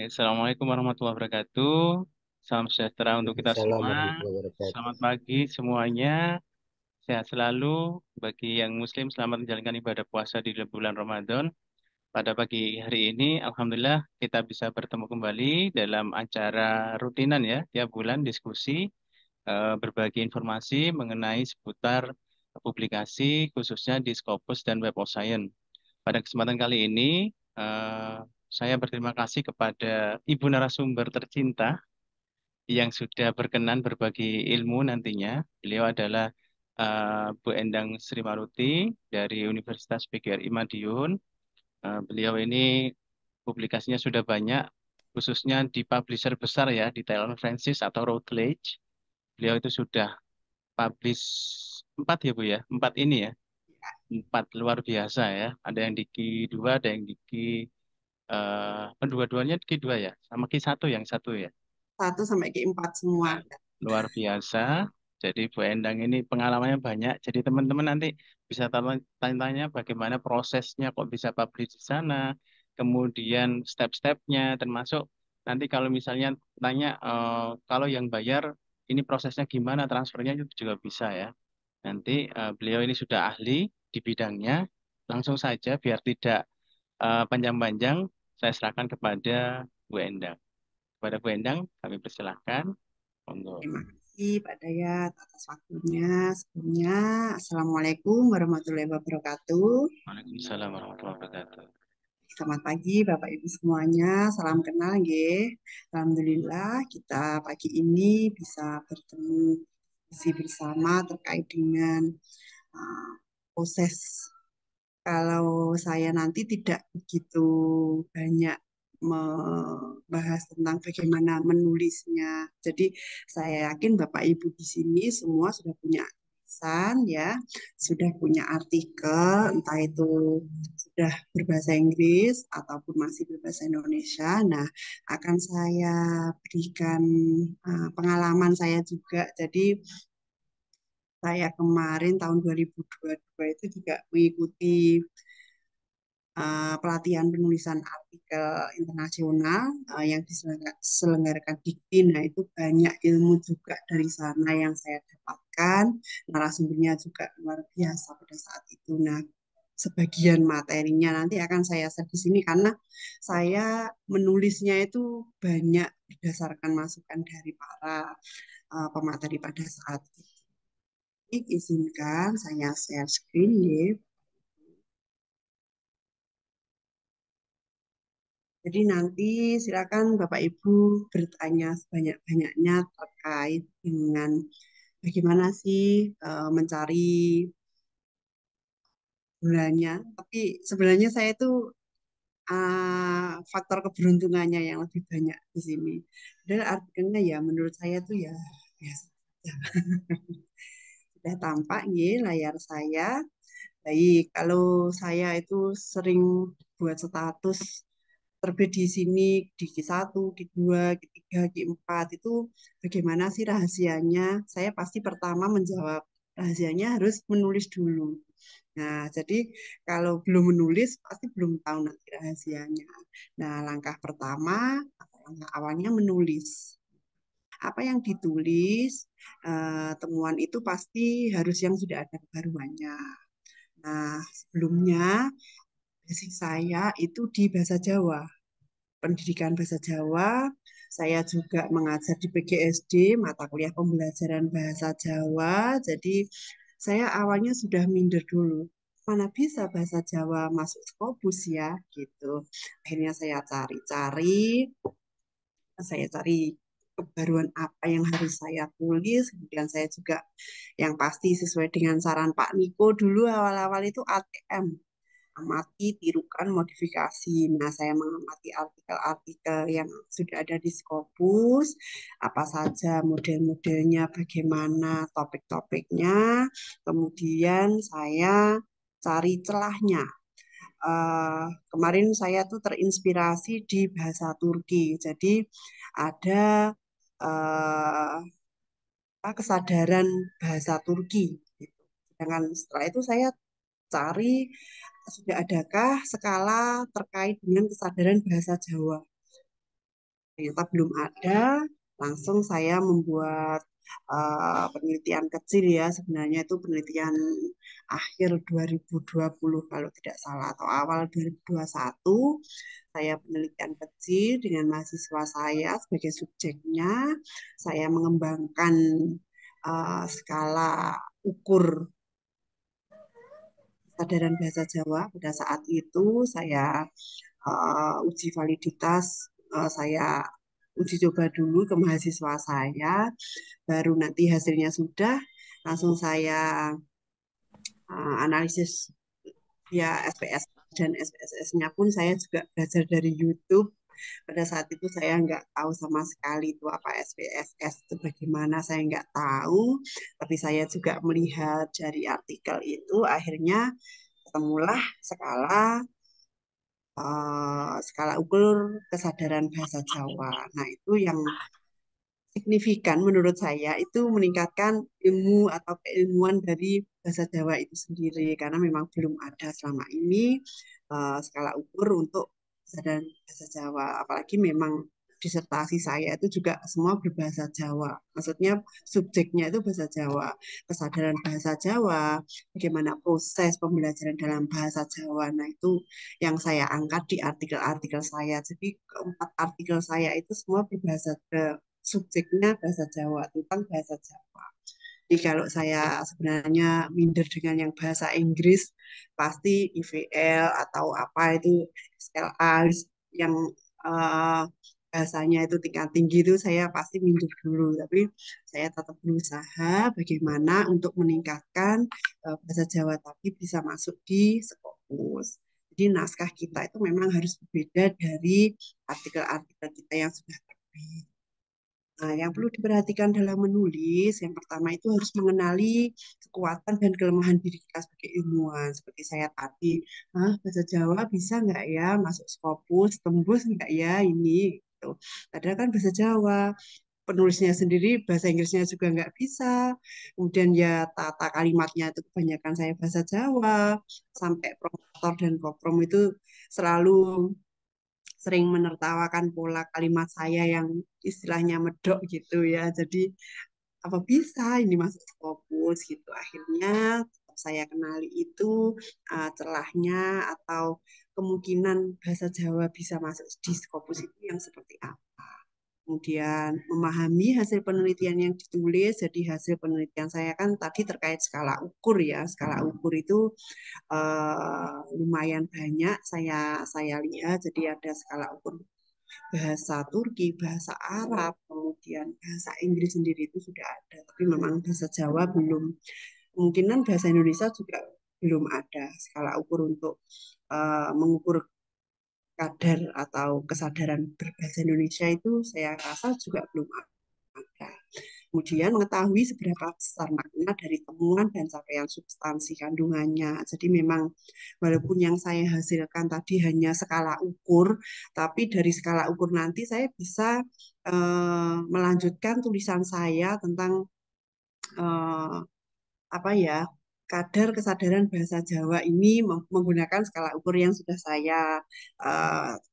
Assalamualaikum warahmatullahi wabarakatuh. Salam sejahtera untuk kita Waalaikumsalam semua. warahmatullahi wabarakatuh. Selamat pagi semuanya. Sehat selalu. Bagi yang Muslim, selamat menjalankan ibadah puasa di bulan Ramadan. Pada pagi hari ini, Alhamdulillah kita bisa bertemu kembali dalam acara rutinan ya, tiap bulan diskusi, berbagi informasi mengenai seputar publikasi, khususnya di Scopus dan Web of Science. Pada kesempatan kali ini, eh, saya berterima kasih kepada Ibu narasumber tercinta yang sudah berkenan berbagi ilmu nantinya. Beliau adalah Bu Endang Sri Maruti dari Universitas PGRI Madiun. Beliau ini publikasinya sudah banyak, khususnya di publisher besar ya, di Taylor Francis atau Routledge. Beliau itu sudah publish 4 ya Bu ya, 4 ini ya, 4 luar biasa ya. Ada yang di Q2, ada yang di kedua-duanya Q2 ya, sama Q1 yang satu ya. 1 sampai ke 4 semua. Nah, luar biasa. Jadi Bu Endang ini pengalamannya banyak. Jadi teman-teman nanti bisa tanya-tanya bagaimana prosesnya kok bisa publish di sana, kemudian step-stepnya, termasuk nanti kalau misalnya tanya kalau yang bayar ini prosesnya gimana, transfernya itu juga bisa ya. Nanti beliau ini sudah ahli di bidangnya. Langsung saja biar tidak panjang-panjang, saya serahkan kepada Bu Endang. Kepada Bu Endang, kami persilahkan. Monggo. Terima kasih Pak Dayat atas waktunya. Sebelumnya, Assalamualaikum warahmatullahi wabarakatuh. Waalaikumsalam warahmatullahi wabarakatuh. Selamat pagi Bapak Ibu semuanya. Salam kenal nggih. Alhamdulillah kita pagi ini bisa bertemu bersama terkait dengan uh, proses. Kalau saya nanti tidak begitu banyak membahas tentang bagaimana menulisnya. Jadi saya yakin Bapak Ibu di sini semua sudah punya tulisan ya, sudah punya artikel, entah itu sudah berbahasa Inggris ataupun masih berbahasa Indonesia. Nah, akan saya berikan pengalaman saya juga. Jadi saya kemarin tahun 2022 itu juga mengikuti pelatihan penulisan artikel internasional yang diselenggarakan Dikti. Nah, itu banyak ilmu juga dari sana yang saya dapatkan. Narasumbernya juga luar biasa pada saat itu. Nah, sebagian materinya nanti akan saya share di sini karena saya menulisnya itu banyak berdasarkan masukan dari para pemateri pada saat itu. Izinkan saya share screen ya. Jadi nanti silakan Bapak Ibu bertanya sebanyak-banyaknya terkait dengan bagaimana sih mencari bulannya. Tapi sebenarnya saya itu faktor keberuntungannya yang lebih banyak di sini. Dan artikelnya ya menurut saya tuh ya biasa saja. Sudah tampak ya layar saya. Baik, kalau saya itu sering buat status terbit di sini di Q1, Q2, Q3, Q4 itu bagaimana sih rahasianya? Saya pasti pertama menjawab rahasianya harus menulis dulu. Nah, jadi kalau belum menulis pasti belum tahu nanti rahasianya. Nah, langkah pertama atau langkah awalnya menulis. Apa yang ditulis, temuan itu pasti harus yang sudah ada kebaruannya. Nah, sebelumnya basic saya itu di bahasa Jawa, pendidikan bahasa Jawa. Saya juga mengajar di PGSD, mata kuliah pembelajaran bahasa Jawa. Jadi saya awalnya sudah minder dulu. Mana bisa bahasa Jawa masuk Scopus ya, gitu. Akhirnya saya cari kebaruan apa yang harus saya tulis. Kemudian saya juga yang pasti sesuai dengan saran Pak Niko dulu awal-awal itu ATM amati, tirukan, modifikasi. Nah, saya mengamati artikel-artikel yang sudah ada di Scopus, apa saja model-modelnya, bagaimana topik-topiknya, kemudian saya cari celahnya. Kemarin saya tuh terinspirasi di bahasa Turki, jadi ada uh, kesadaran bahasa Turki. Gitu. Sedangkan setelah itu saya cari sudah adakah skala terkait dengan kesadaran bahasa Jawa. Ternyata belum ada, langsung saya membuat penelitian kecil ya, sebenarnya itu penelitian akhir 2020 kalau tidak salah, atau awal 2021. Saya penelitian kecil dengan mahasiswa saya sebagai subjeknya, saya mengembangkan skala ukur kesadaran bahasa Jawa. Pada saat itu saya uji validitas, saya uji coba dulu ke mahasiswa saya, baru nanti hasilnya sudah, langsung saya analisis via SPS, dan SPSS-nya pun saya juga belajar dari YouTube. Pada saat itu saya nggak tahu sama sekali itu apa SPSS itu bagaimana, saya nggak tahu, tapi saya juga melihat dari artikel itu, akhirnya ketemulah skala ukur kesadaran bahasa Jawa. Nah, itu yang signifikan menurut saya, itu meningkatkan ilmu atau keilmuan dari bahasa Jawa itu sendiri, karena memang belum ada selama ini skala ukur untuk kesadaran bahasa Jawa. Apalagi memang disertasi saya itu juga semua berbahasa Jawa. Maksudnya subjeknya itu bahasa Jawa, kesadaran bahasa Jawa, bagaimana proses pembelajaran dalam bahasa Jawa. Nah, itu yang saya angkat di artikel-artikel saya. Jadi keempat artikel saya itu semua berbahasa subjeknya bahasa Jawa, tentang bahasa Jawa. Jadi kalau saya sebenarnya minder dengan yang bahasa Inggris, pasti IVL atau apa itu SLA yang uh, bahasanya itu tingkat tinggi itu saya pasti minder dulu. Tapi saya tetap berusaha bagaimana untuk meningkatkan bahasa Jawa tapi bisa masuk di Scopus. Jadi naskah kita itu memang harus berbeda dari artikel-artikel kita yang sudah terbit. Nah, yang perlu diperhatikan dalam menulis, yang pertama itu harus mengenali kekuatan dan kelemahan diri kita sebagai ilmuwan. Seperti saya tadi, bahasa Jawa bisa nggak ya masuk Scopus, tembus nggak ya ini? Gitu. Padahal kan bahasa Jawa, penulisnya sendiri bahasa Inggrisnya juga nggak bisa. Kemudian ya tata kalimatnya itu kebanyakan saya bahasa Jawa, sampai promotor dan koprom itu selalu sering menertawakan pola kalimat saya yang istilahnya medok gitu ya. Jadi apa bisa ini masuk Scopus gitu. Akhirnya saya kenali itu celahnya atau kemungkinan bahasa Jawa bisa masuk di Scopus itu yang seperti apa. Kemudian memahami hasil penelitian yang ditulis. Jadi hasil penelitian saya kan tadi terkait skala ukur ya. Skala ukur itu lumayan banyak saya lihat. Jadi ada skala ukur bahasa Turki, bahasa Arab, kemudian bahasa Inggris sendiri itu sudah ada, tapi memang bahasa Jawa belum. Kemungkinan bahasa Indonesia juga belum ada skala ukur untuk mengukur kadar atau kesadaran berbahasa Indonesia, itu saya rasa juga belum ada. Kemudian mengetahui seberapa besar makna dari temuan dan capaian substansi kandungannya. Jadi memang walaupun yang saya hasilkan tadi hanya skala ukur, tapi dari skala ukur nanti saya bisa melanjutkan tulisan saya tentang eh, apa ya, kadar kesadaran bahasa Jawa ini menggunakan skala ukur yang sudah saya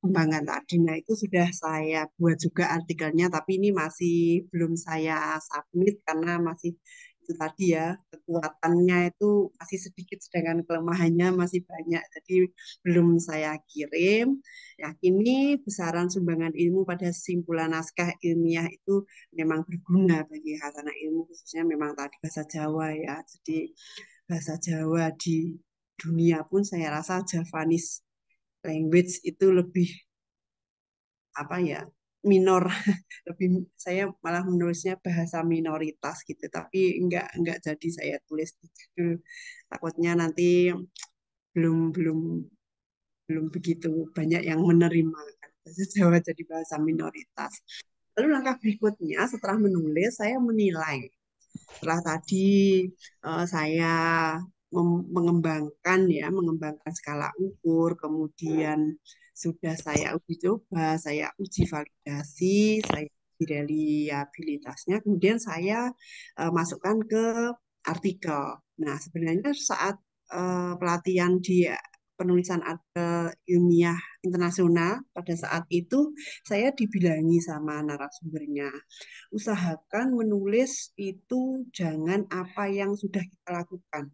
kembangkan tadi. Nah, itu sudah saya buat juga artikelnya, tapi ini masih belum saya submit karena masih itu tadi ya, kekuatannya itu masih sedikit, sedangkan kelemahannya masih banyak. Jadi belum saya kirim. Yakini besaran sumbangan ilmu pada simpulan naskah ilmiah itu memang berguna bagi hasanah ilmu, khususnya memang tadi bahasa Jawa ya. Jadi bahasa Jawa di dunia pun saya rasa Javanese language itu lebih apa ya, minor, lebih, saya malah menulisnya bahasa minoritas gitu, tapi enggak jadi saya tulis di judul, takutnya nanti belum belum belum begitu banyak yang menerima kan bahasa Jawa jadi bahasa minoritas. Lalu langkah berikutnya setelah menulis, saya menilai. Setelah tadi saya mengembangkan skala ukur, kemudian sudah saya uji coba, saya uji validasi, saya uji reliabilitasnya, kemudian saya masukkan ke artikel. Nah, sebenarnya saat pelatihan di penulisan artikel ilmiah internasional, pada saat itu saya dibilangi sama narasumbernya, usahakan menulis itu jangan apa yang sudah kita lakukan,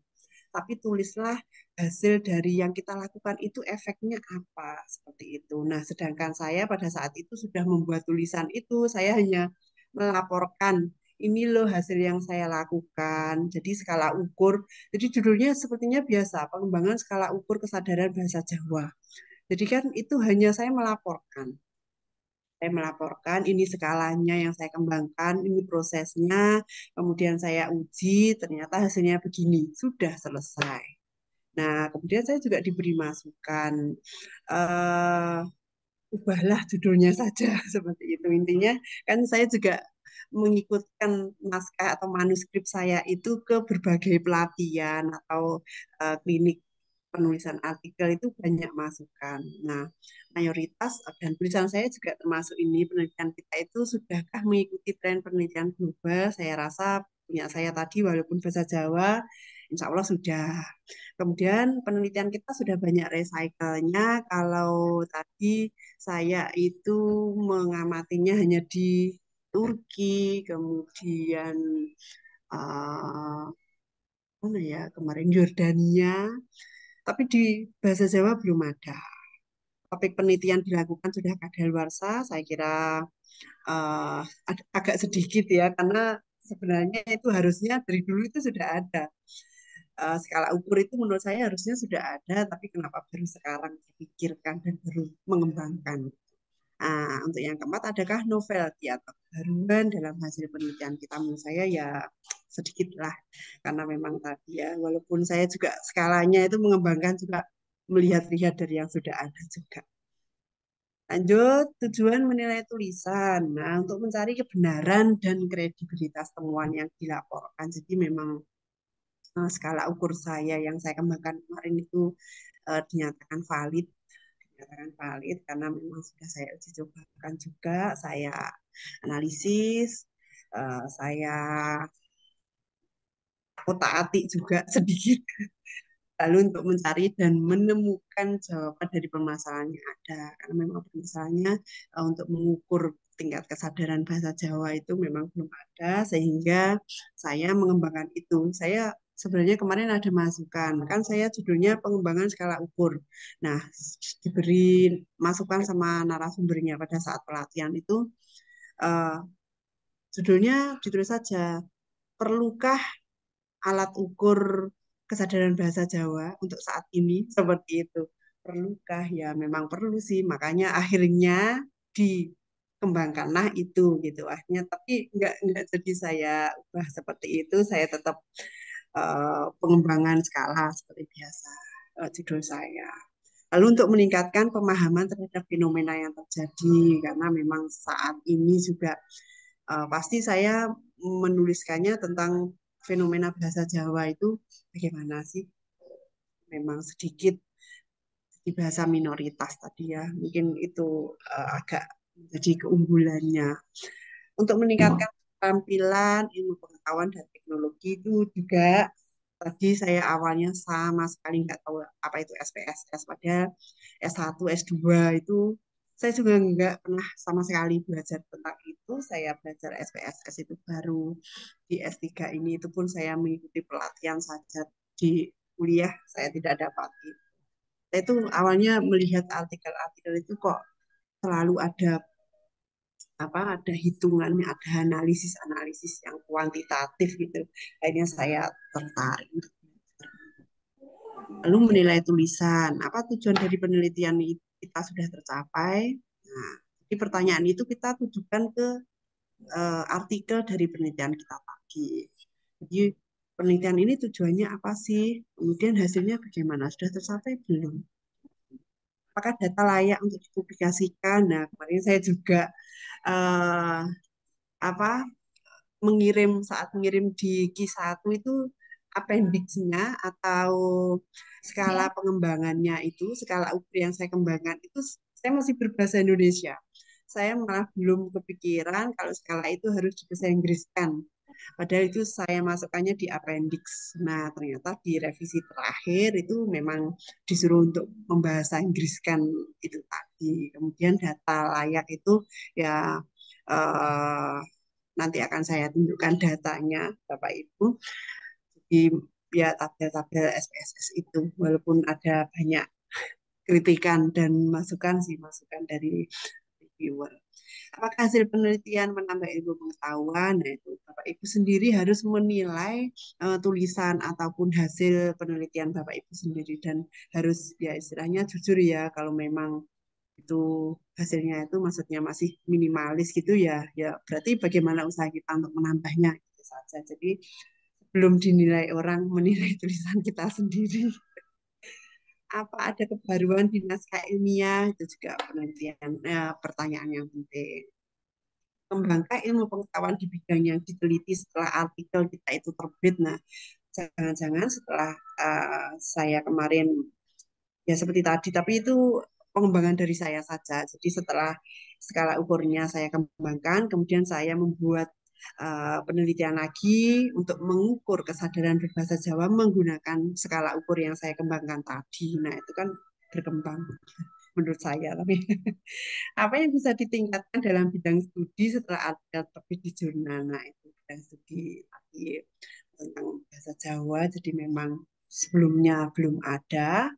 tapi tulislah hasil dari yang kita lakukan itu efeknya apa, seperti itu. Nah, sedangkan saya pada saat itu sudah membuat tulisan itu, saya hanya melaporkan ini loh hasil yang saya lakukan. Jadi skala ukur, jadi judulnya sepertinya biasa, pengembangan skala ukur kesadaran bahasa Jawa. Jadi kan itu hanya saya melaporkan. Saya melaporkan ini skalanya yang saya kembangkan, ini prosesnya, kemudian saya uji, ternyata hasilnya begini, sudah selesai. Nah, kemudian saya juga diberi masukan, eh ubahlah judulnya saja seperti itu. Intinya kan saya juga mengikutkan naskah atau manuskrip saya itu ke berbagai pelatihan atau klinik penulisan artikel itu banyak masukan. Nah, mayoritas dan tulisan saya juga termasuk ini penelitian kita itu sudahkah mengikuti tren penelitian global? Saya rasa punya saya tadi walaupun bahasa Jawa, insya Allah sudah. Kemudian penelitian kita sudah banyak recycle-nya. Kalau tadi saya itu mengamatinya hanya di Turki, kemudian uh, mana ya kemarin Yordania, tapi di bahasa Jawa belum ada. Topik penelitian dilakukan sudah kadaluarsa, saya kira uh, agak sedikit ya, karena sebenarnya itu harusnya dari dulu itu sudah ada. Skala ukur itu menurut saya harusnya sudah ada, tapi kenapa baru sekarang dipikirkan dan baru mengembangkan. Untuk yang keempat, adakah novelty atau kebaruan dalam hasil penelitian kita? Menurut saya ya sedikit lah, karena memang tadi ya, walaupun saya juga skalanya itu mengembangkan juga melihat-lihat dari yang sudah ada juga. Lanjut, tujuan menilai tulisan. Nah, untuk mencari kebenaran dan kredibilitas temuan yang dilaporkan. Jadi memang skala ukur saya yang saya kembangkan kemarin itu dinyatakan valid, karena memang sudah saya uji cobakan juga, saya analisis, saya otak-atik juga sedikit, lalu untuk mencari dan menemukan jawaban dari permasalahan yang ada, karena memang permasalahannya untuk mengukur tingkat kesadaran bahasa Jawa itu memang belum ada, sehingga saya mengembangkan itu. Saya sebenarnya kemarin ada masukan, kan saya judulnya pengembangan skala ukur. Nah, diberi masukan sama narasumbernya pada saat pelatihan itu, uh, judulnya ditulis saja, perlukah alat ukur kesadaran bahasa Jawa untuk saat ini, seperti itu. Perlukah? Ya memang perlu sih, makanya akhirnya dikembangkanlah itu gitu akhirnya, tapi nggak jadi saya ubah seperti itu, saya tetap pengembangan skala seperti biasa, judul saya. Lalu untuk meningkatkan pemahaman terhadap fenomena yang terjadi, karena memang saat ini juga pasti saya menuliskannya tentang fenomena bahasa Jawa itu bagaimana sih? Memang sedikit di bahasa minoritas tadi ya, mungkin itu agak menjadi keunggulannya. Untuk meningkatkan keterampilan ilmu pengetahuan dan teknologi itu juga tadi saya awalnya sama sekali nggak tahu apa itu SPSS, padahal S1, S2 itu saya juga nggak pernah sama sekali belajar tentang itu. Saya belajar SPSS itu baru di S3 ini, itu pun saya mengikuti pelatihan saja, di kuliah saya tidak dapat itu. Saya itu awalnya melihat artikel-artikel itu kok selalu ada apa, ada hitungannya, ada analisis-analisis yang kuantitatif gitu. Akhirnya saya tertarik. Lalu menilai tulisan. Apa tujuan dari penelitian kita sudah tercapai? Nah, di pertanyaan itu kita tujukan ke artikel dari penelitian kita tadi. Jadi penelitian ini tujuannya apa sih? Kemudian hasilnya bagaimana? Sudah tercapai belum? Apakah data layak untuk dipublikasikan? Nah, kemarin saya juga uh, apa saat mengirim di Q1 itu appendix-nya atau skala pengembangannya itu, skala ukur yang saya kembangkan itu saya masih berbahasa Indonesia. Saya malah belum kepikiran kalau skala itu harus dibahasa Inggriskan. Padahal itu saya masukkannya di appendix. Nah, ternyata di revisi terakhir itu memang disuruh untuk membahasa Inggriskan itu tadi. Kemudian data layak itu ya eh, nanti akan saya tunjukkan datanya, Bapak Ibu. Di ya tabel-tabel SPSS itu, walaupun ada banyak kritikan dan masukan sih, masukan dari reviewer. Apakah hasil penelitian menambah ilmu pengetahuan? Nah, itu Bapak Ibu sendiri harus menilai tulisan ataupun hasil penelitian Bapak Ibu sendiri dan harus ya istilahnya jujur ya kalau memang itu hasilnya itu maksudnya masih minimalis gitu ya, ya berarti bagaimana usaha kita untuk menambahnya gitu saja. Jadi belum dinilai orang menilai tulisan kita sendiri. Apa ada kebaruan di naskah ilmiah itu juga penelitian pertanyaan yang penting. Kembangkan ilmu pengetahuan di bidang yang diteliti setelah artikel kita itu terbit. Nah, jangan-jangan setelah saya kemarin ya seperti tadi, tapi itu pengembangan dari saya saja. Jadi setelah skala ukurnya saya kembangkan, kemudian saya membuat penelitian lagi untuk mengukur kesadaran berbahasa Jawa menggunakan skala ukur yang saya kembangkan tadi. Nah, itu kan berkembang menurut saya. Tapi apa yang bisa ditingkatkan dalam bidang studi setelah artikel terbit di jurnal? Nah, itu bidang studi tadi tentang bahasa Jawa. Jadi memang sebelumnya belum ada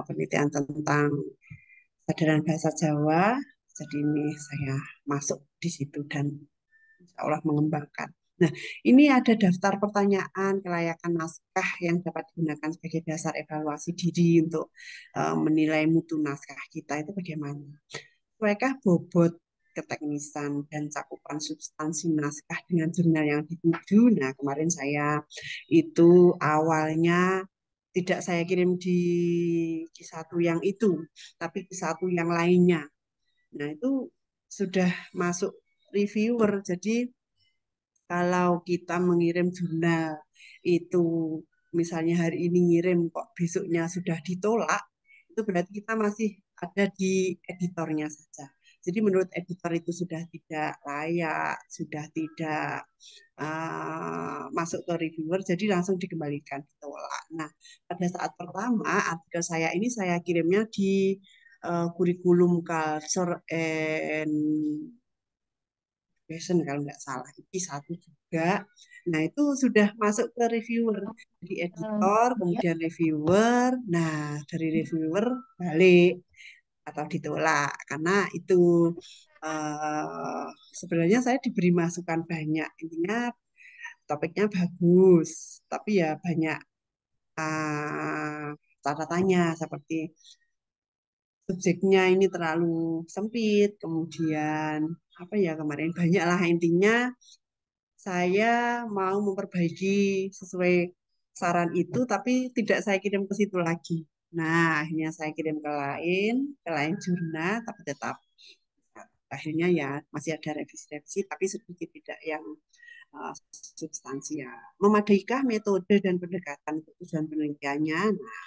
penelitian tentang kesadaran bahasa Jawa. Jadi ini saya masuk di situ dan insya Allah mengembangkan. Nah, ini ada daftar pertanyaan kelayakan naskah yang dapat digunakan sebagai dasar evaluasi diri untuk menilai mutu naskah kita itu bagaimana. Sesuaikah bobot keteknisan dan cakupan substansi naskah dengan jurnal yang dituju? Nah, kemarin saya itu awalnya tidak saya kirim di satu yang itu, tapi di satu yang lainnya. Nah, itu sudah masuk reviewer. Jadi kalau kita mengirim jurnal itu misalnya hari ini ngirim kok besoknya sudah ditolak, itu berarti kita masih ada di editornya saja. Jadi menurut editor itu sudah tidak layak, sudah tidak masuk ke reviewer, jadi langsung dikembalikan, ditolak. Nah, pada saat pertama artikel saya ini saya kirimnya di kurikulum culture and fashion kalau nggak salah. Itu satu juga. Nah, itu sudah masuk ke reviewer. Jadi editor, kemudian reviewer. Nah, dari reviewer balik atau ditolak. Karena itu eh, sebenarnya saya diberi masukan banyak. Intinya topiknya bagus, tapi ya banyak eh, catatannya seperti subjeknya ini terlalu sempit, kemudian apa ya kemarin banyak lah intinya saya mau memperbaiki sesuai saran itu, tapi tidak saya kirim ke situ lagi. Nah, akhirnya saya kirim ke lain jurnal, tapi tetap akhirnya ya masih ada revisi-revisi, tapi sedikit tidak yang substansial. Memadaikah metode dan pendekatan untuk tujuan penelitiannya? Nah,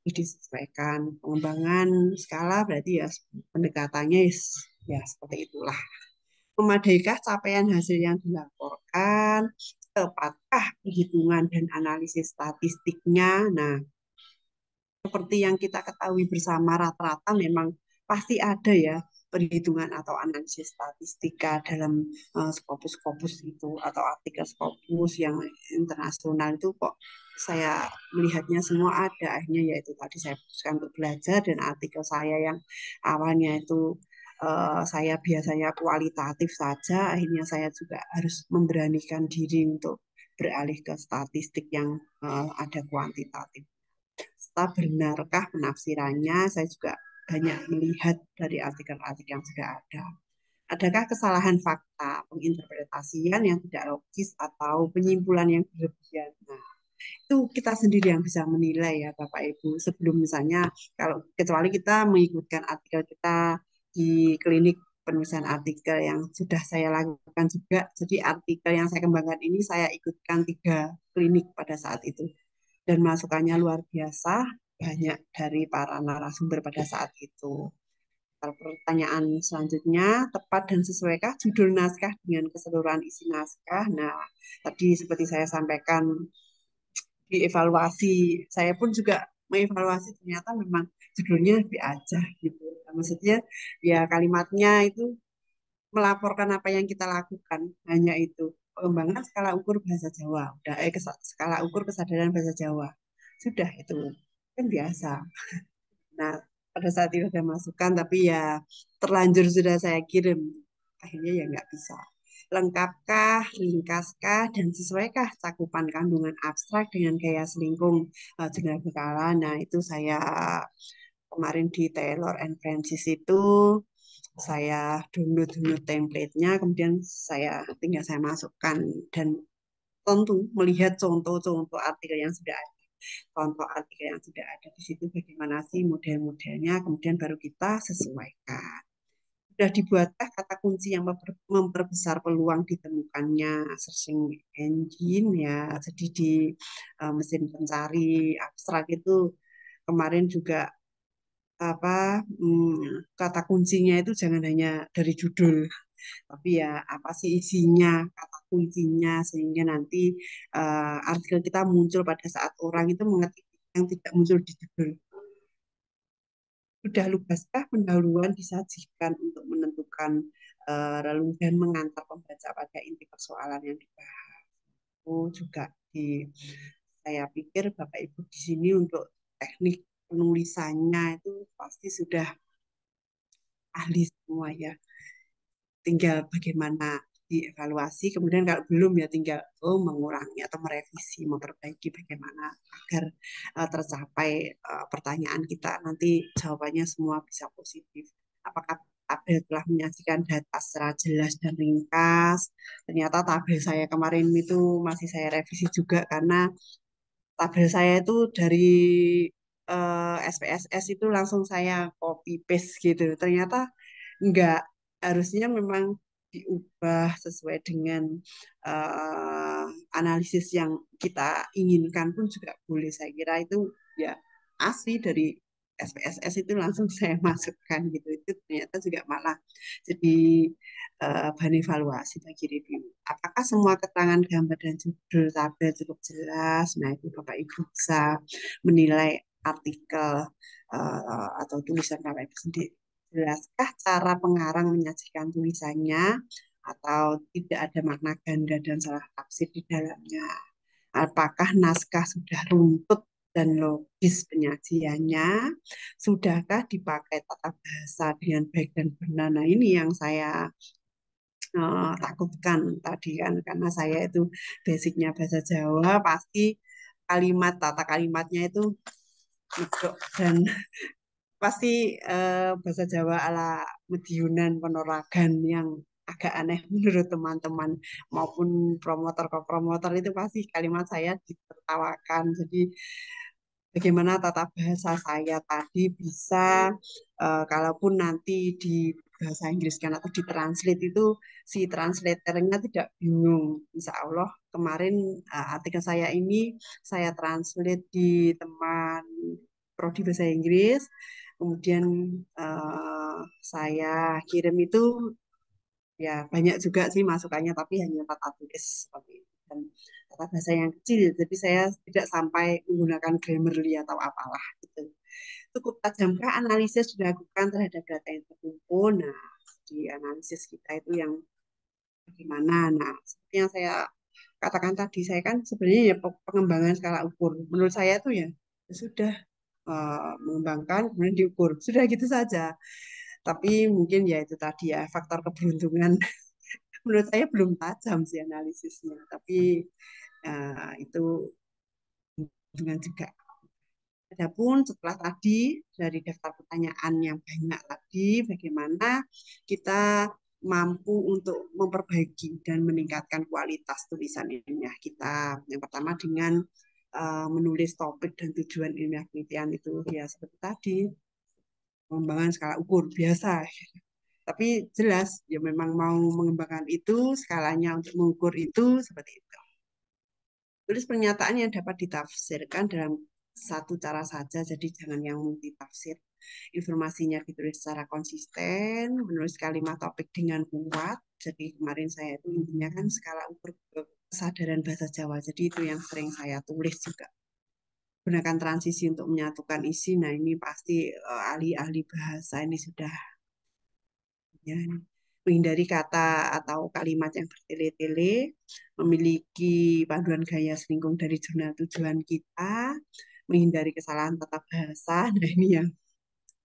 disesuaikan pengembangan skala berarti ya pendekatannya ya seperti itulah. Memadaikah capaian hasil yang dilaporkan? Tepatkah perhitungan dan analisis statistiknya? Nah, seperti yang kita ketahui bersama rata-rata memang pasti ada ya perhitungan atau analisis statistika dalam Scopus itu atau artikel Scopus yang internasional itu kok saya melihatnya semua ada akhirnya yaitu tadi saya putuskan untuk belajar dan artikel saya yang awalnya itu saya biasanya kualitatif saja akhirnya saya juga harus memberanikan diri untuk beralih ke statistik yang ada kuantitatif serta benarkah penafsirannya. Saya juga banyak melihat dari artikel-artikel yang sudah ada. Adakah kesalahan fakta, penginterpretasian yang tidak logis, atau penyimpulan yang berlebihan? Nah, itu kita sendiri yang bisa menilai ya Bapak Ibu. Sebelum misalnya, kalau kecuali kita mengikutkan artikel kita di klinik penulisan artikel yang sudah saya lakukan juga. Jadi artikel yang saya kembangkan ini saya ikutkan 3 klinik pada saat itu dan masukannya luar biasa banyak dari para narasumber pada saat itu. Pertanyaan selanjutnya, tepat dan sesuaikah judul naskah dengan keseluruhan isi naskah? Nah, tadi seperti saya sampaikan dievaluasi, saya pun juga mengevaluasi ternyata memang judulnya lebih aja gitu. Nah, maksudnya ya kalimatnya itu melaporkan apa yang kita lakukan, hanya itu. Pengembangan skala ukur bahasa Jawa, udah skala ukur kesadaran bahasa Jawa. Sudah itu kan biasa. Nah, pada saat itu ada masukan, tapi ya terlanjur sudah saya kirim. Akhirnya ya nggak bisa. Lengkapkah, ringkaskah, dan sesuaikah cakupan kandungan abstrak dengan gaya selingkung Jurnal Bekala? Nah, itu saya kemarin di Taylor and Francis itu saya download template-nya, kemudian saya masukkan dan tentu melihat contoh-contoh artikel yang sudah ada. Contoh artikel yang sudah ada di situ bagaimana sih model-modelnya, kemudian baru kita sesuaikan. Sudah dibuatkah kata kunci yang memperbesar peluang ditemukannya searching engine ya. Jadi di mesin pencari abstrak itu kemarin juga apa kata kuncinya itu jangan hanya dari judul, tapi ya apa sih isinya, kata kuncinya sehingga nanti artikel kita muncul pada saat orang itu mengetik yang tidak muncul di judul. Sudah lugaskah pendahuluan disajikan untuk menentukan relung dan mengantar pembaca pada inti persoalan yang dibahas. Juga di saya pikir Bapak Ibu di sini untuk teknik penulisannya itu pasti sudah ahli semua ya. Tinggal bagaimana dievaluasi, kemudian kalau belum ya tinggal mengurangi atau merevisi, memperbaiki bagaimana agar tercapai pertanyaan kita nanti jawabannya semua bisa positif. Apakah tabel telah menyajikan data secara jelas dan ringkas? Ternyata tabel saya kemarin itu masih saya revisi juga karena tabel saya itu dari SPSS itu langsung saya copy paste gitu. Ternyata enggak, harusnya memang diubah sesuai dengan uh, analisis yang kita inginkan pun juga boleh. Saya kira itu ya asli dari SPSS itu langsung saya masukkan gitu. Itu ternyata juga malah jadi bahan evaluasi bagi review. Apakah semua keterangan gambar dan judul tabel cukup jelas? Nah, itu Bapak Ibu bisa menilai artikel atau tulisan Bapak Ibu sendiri. Jelaskah cara pengarang menyajikan tulisannya atau tidak ada makna ganda dan salah tafsir di dalamnya? Apakah naskah sudah runtut dan logis penyajiannya? Sudahkah dipakai tata bahasa dengan baik dan benar? Nah, ini yang saya takutkan tadi kan, karena saya itu basicnya bahasa Jawa, pasti tata kalimatnya itu medok dan pasti bahasa Jawa ala Mediunan Penораgan yang agak aneh menurut teman-teman maupun promotor ke promotor itu pasti kalimat saya ditertawakan. Jadi bagaimana tata bahasa saya tadi bisa kalaupun nanti di bahasa Inggris kan atau ditranslate itu si translatornya tidak bingung. Insya Allah kemarin artikel saya ini saya translate di teman prodi bahasa Inggris, kemudian saya kirim itu ya banyak juga sih masukannya, tapi hanya tata tulis seperti itu dan tata bahasa yang kecil. Jadi saya tidak sampai menggunakan Grammarly atau apalah gitu. Cukup tajamkah analisis dilakukan terhadap data yang terkumpul? Nah, di analisis kita itu yang bagaimana? Nah, seperti yang saya katakan tadi, saya kan sebenarnya ya pengembangan skala ukur. Menurut saya itu ya sudah mengembangkan kemudian diukur. Sudah gitu saja. Tapi mungkin ya itu tadi ya faktor keberuntungan. Menurut saya belum tajam sih analisisnya. Tapi itu dengan juga. Adapun setelah tadi dari daftar pertanyaan yang banyak tadi, bagaimana kita mampu untuk memperbaiki dan meningkatkan kualitas tulisan ilmiah kita. Yang pertama dengan menulis topik dan tujuan ilmiah penelitian itu ya seperti tadi, pengembangan skala ukur biasa. Tapi jelas ya memang mau mengembangkan itu, skalanya untuk mengukur itu seperti itu. Tulis pernyataan yang dapat ditafsirkan dalam satu cara saja, jadi jangan yang multitafsir. informasinya ditulis secara konsisten, menulis kalimat topik dengan kuat. Jadi kemarin saya itu intinya kan skala ukur kesadaran bahasa Jawa. Jadi itu yang sering saya tulis juga. Gunakan transisi untuk menyatukan isi. Nah ini pasti ahli-ahli bahasa ini sudah ya, menghindari kata atau kalimat yang bertele-tele, memiliki paduan gaya selingkung dari jurnal tujuan kita, menghindari kesalahan tata bahasa. Nah ini yang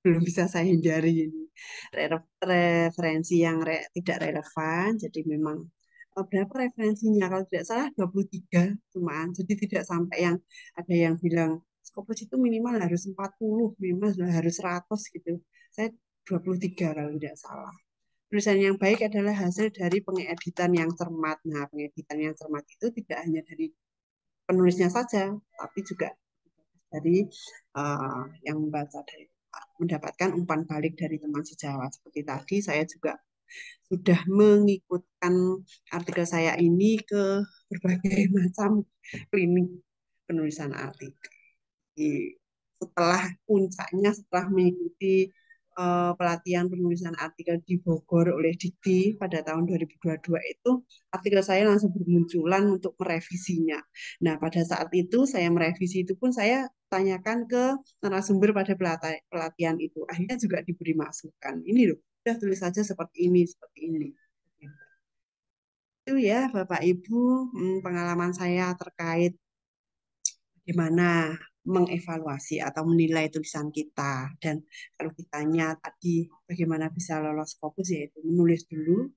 belum bisa saya hindari ini. Referensi yang tidak relevan, jadi memang berapa referensinya? Kalau tidak salah 23 cuman. Jadi tidak sampai yang ada yang bilang Scopus itu minimal harus 40, minimal harus 100 gitu. Saya 23 kalau tidak salah. Tulisan yang baik adalah hasil dari pengeditan yang cermat. Nah, pengeditan yang cermat itu tidak hanya dari penulisnya saja, tapi juga dari yang membaca dari mendapatkan umpan balik dari teman sejawat. Seperti tadi saya juga sudah mengikutkan artikel saya ini ke berbagai macam klinik penulisan artikel. Setelah puncaknya, setelah mengikuti pelatihan penulisan artikel di Bogor oleh Dikti pada tahun 2022 itu, artikel saya langsung bermunculan untuk merevisinya. Nah, pada saat itu saya merevisi itu pun saya tanyakan ke narasumber pada pelatihan itu. Akhirnya juga diberi masukan. Ini loh, udah tulis saja seperti ini, seperti ini. Itu ya, Bapak Ibu, pengalaman saya terkait gimana mengevaluasi atau menilai tulisan kita. Dan kalau ditanya tadi bagaimana bisa lolos Scopus, yaitu menulis dulu,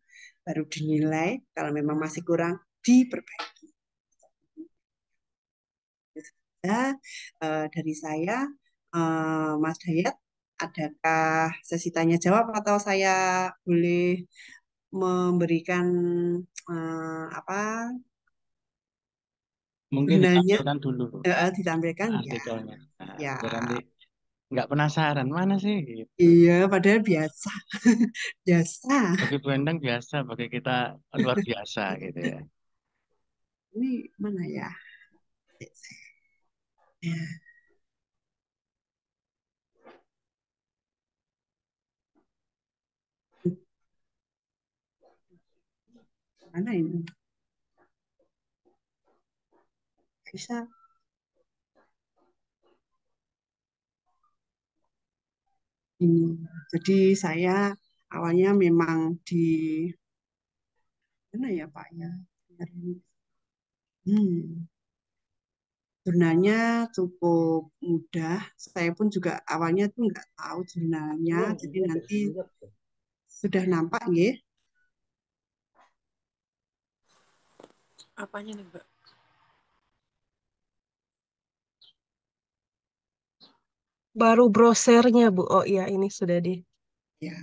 baru dinilai. Kalau memang masih kurang, diperbaiki. Ya, dari saya, Mas Dayat, adakah sesi tanya jawab atau saya boleh memberikan apa Mungkin gunanya ditampilkan dulu ditampilkan ya artikelnya. Nah, ya biar nanti nggak penasaran mana sih gitu. iya padahal biasa biasa Bagi Bu Endang biasa, bagi kita luar biasa gitu ya. ini mana ya. Ya, mana ini bisa ini. Jadi saya awalnya memang di mana ya Pak ya. Hmm, jurnalnya cukup mudah. Saya pun juga awalnya tuh nggak tahu jurnalnya. Jadi nanti sudah nampak ya. Apanya nih, Mbak? Baru browsernya, Bu. Oh iya, ini sudah di. Ya,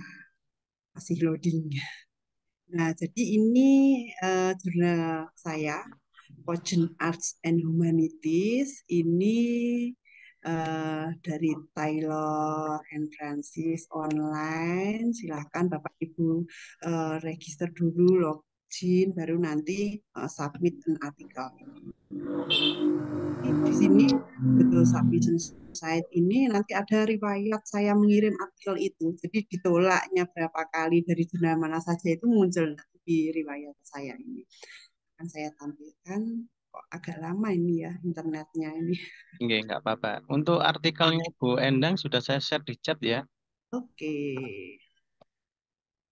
masih loading. Nah, jadi ini jurnal saya, Potion Arts and Humanities. Ini dari Taylor and Francis online. Silahkan Bapak Ibu register dulu, login, baru nanti submit an artikel. Di sini betul submission site ini nanti ada riwayat saya mengirim artikel itu. Jadi ditolaknya berapa kali dari jurnal mana saja itu muncul di riwayat saya ini. Akan saya tampilkan. Kok agak lama ini ya internetnya ini. Nggak apa-apa. Untuk artikelnya Bu Endang sudah saya share di chat ya. Oke.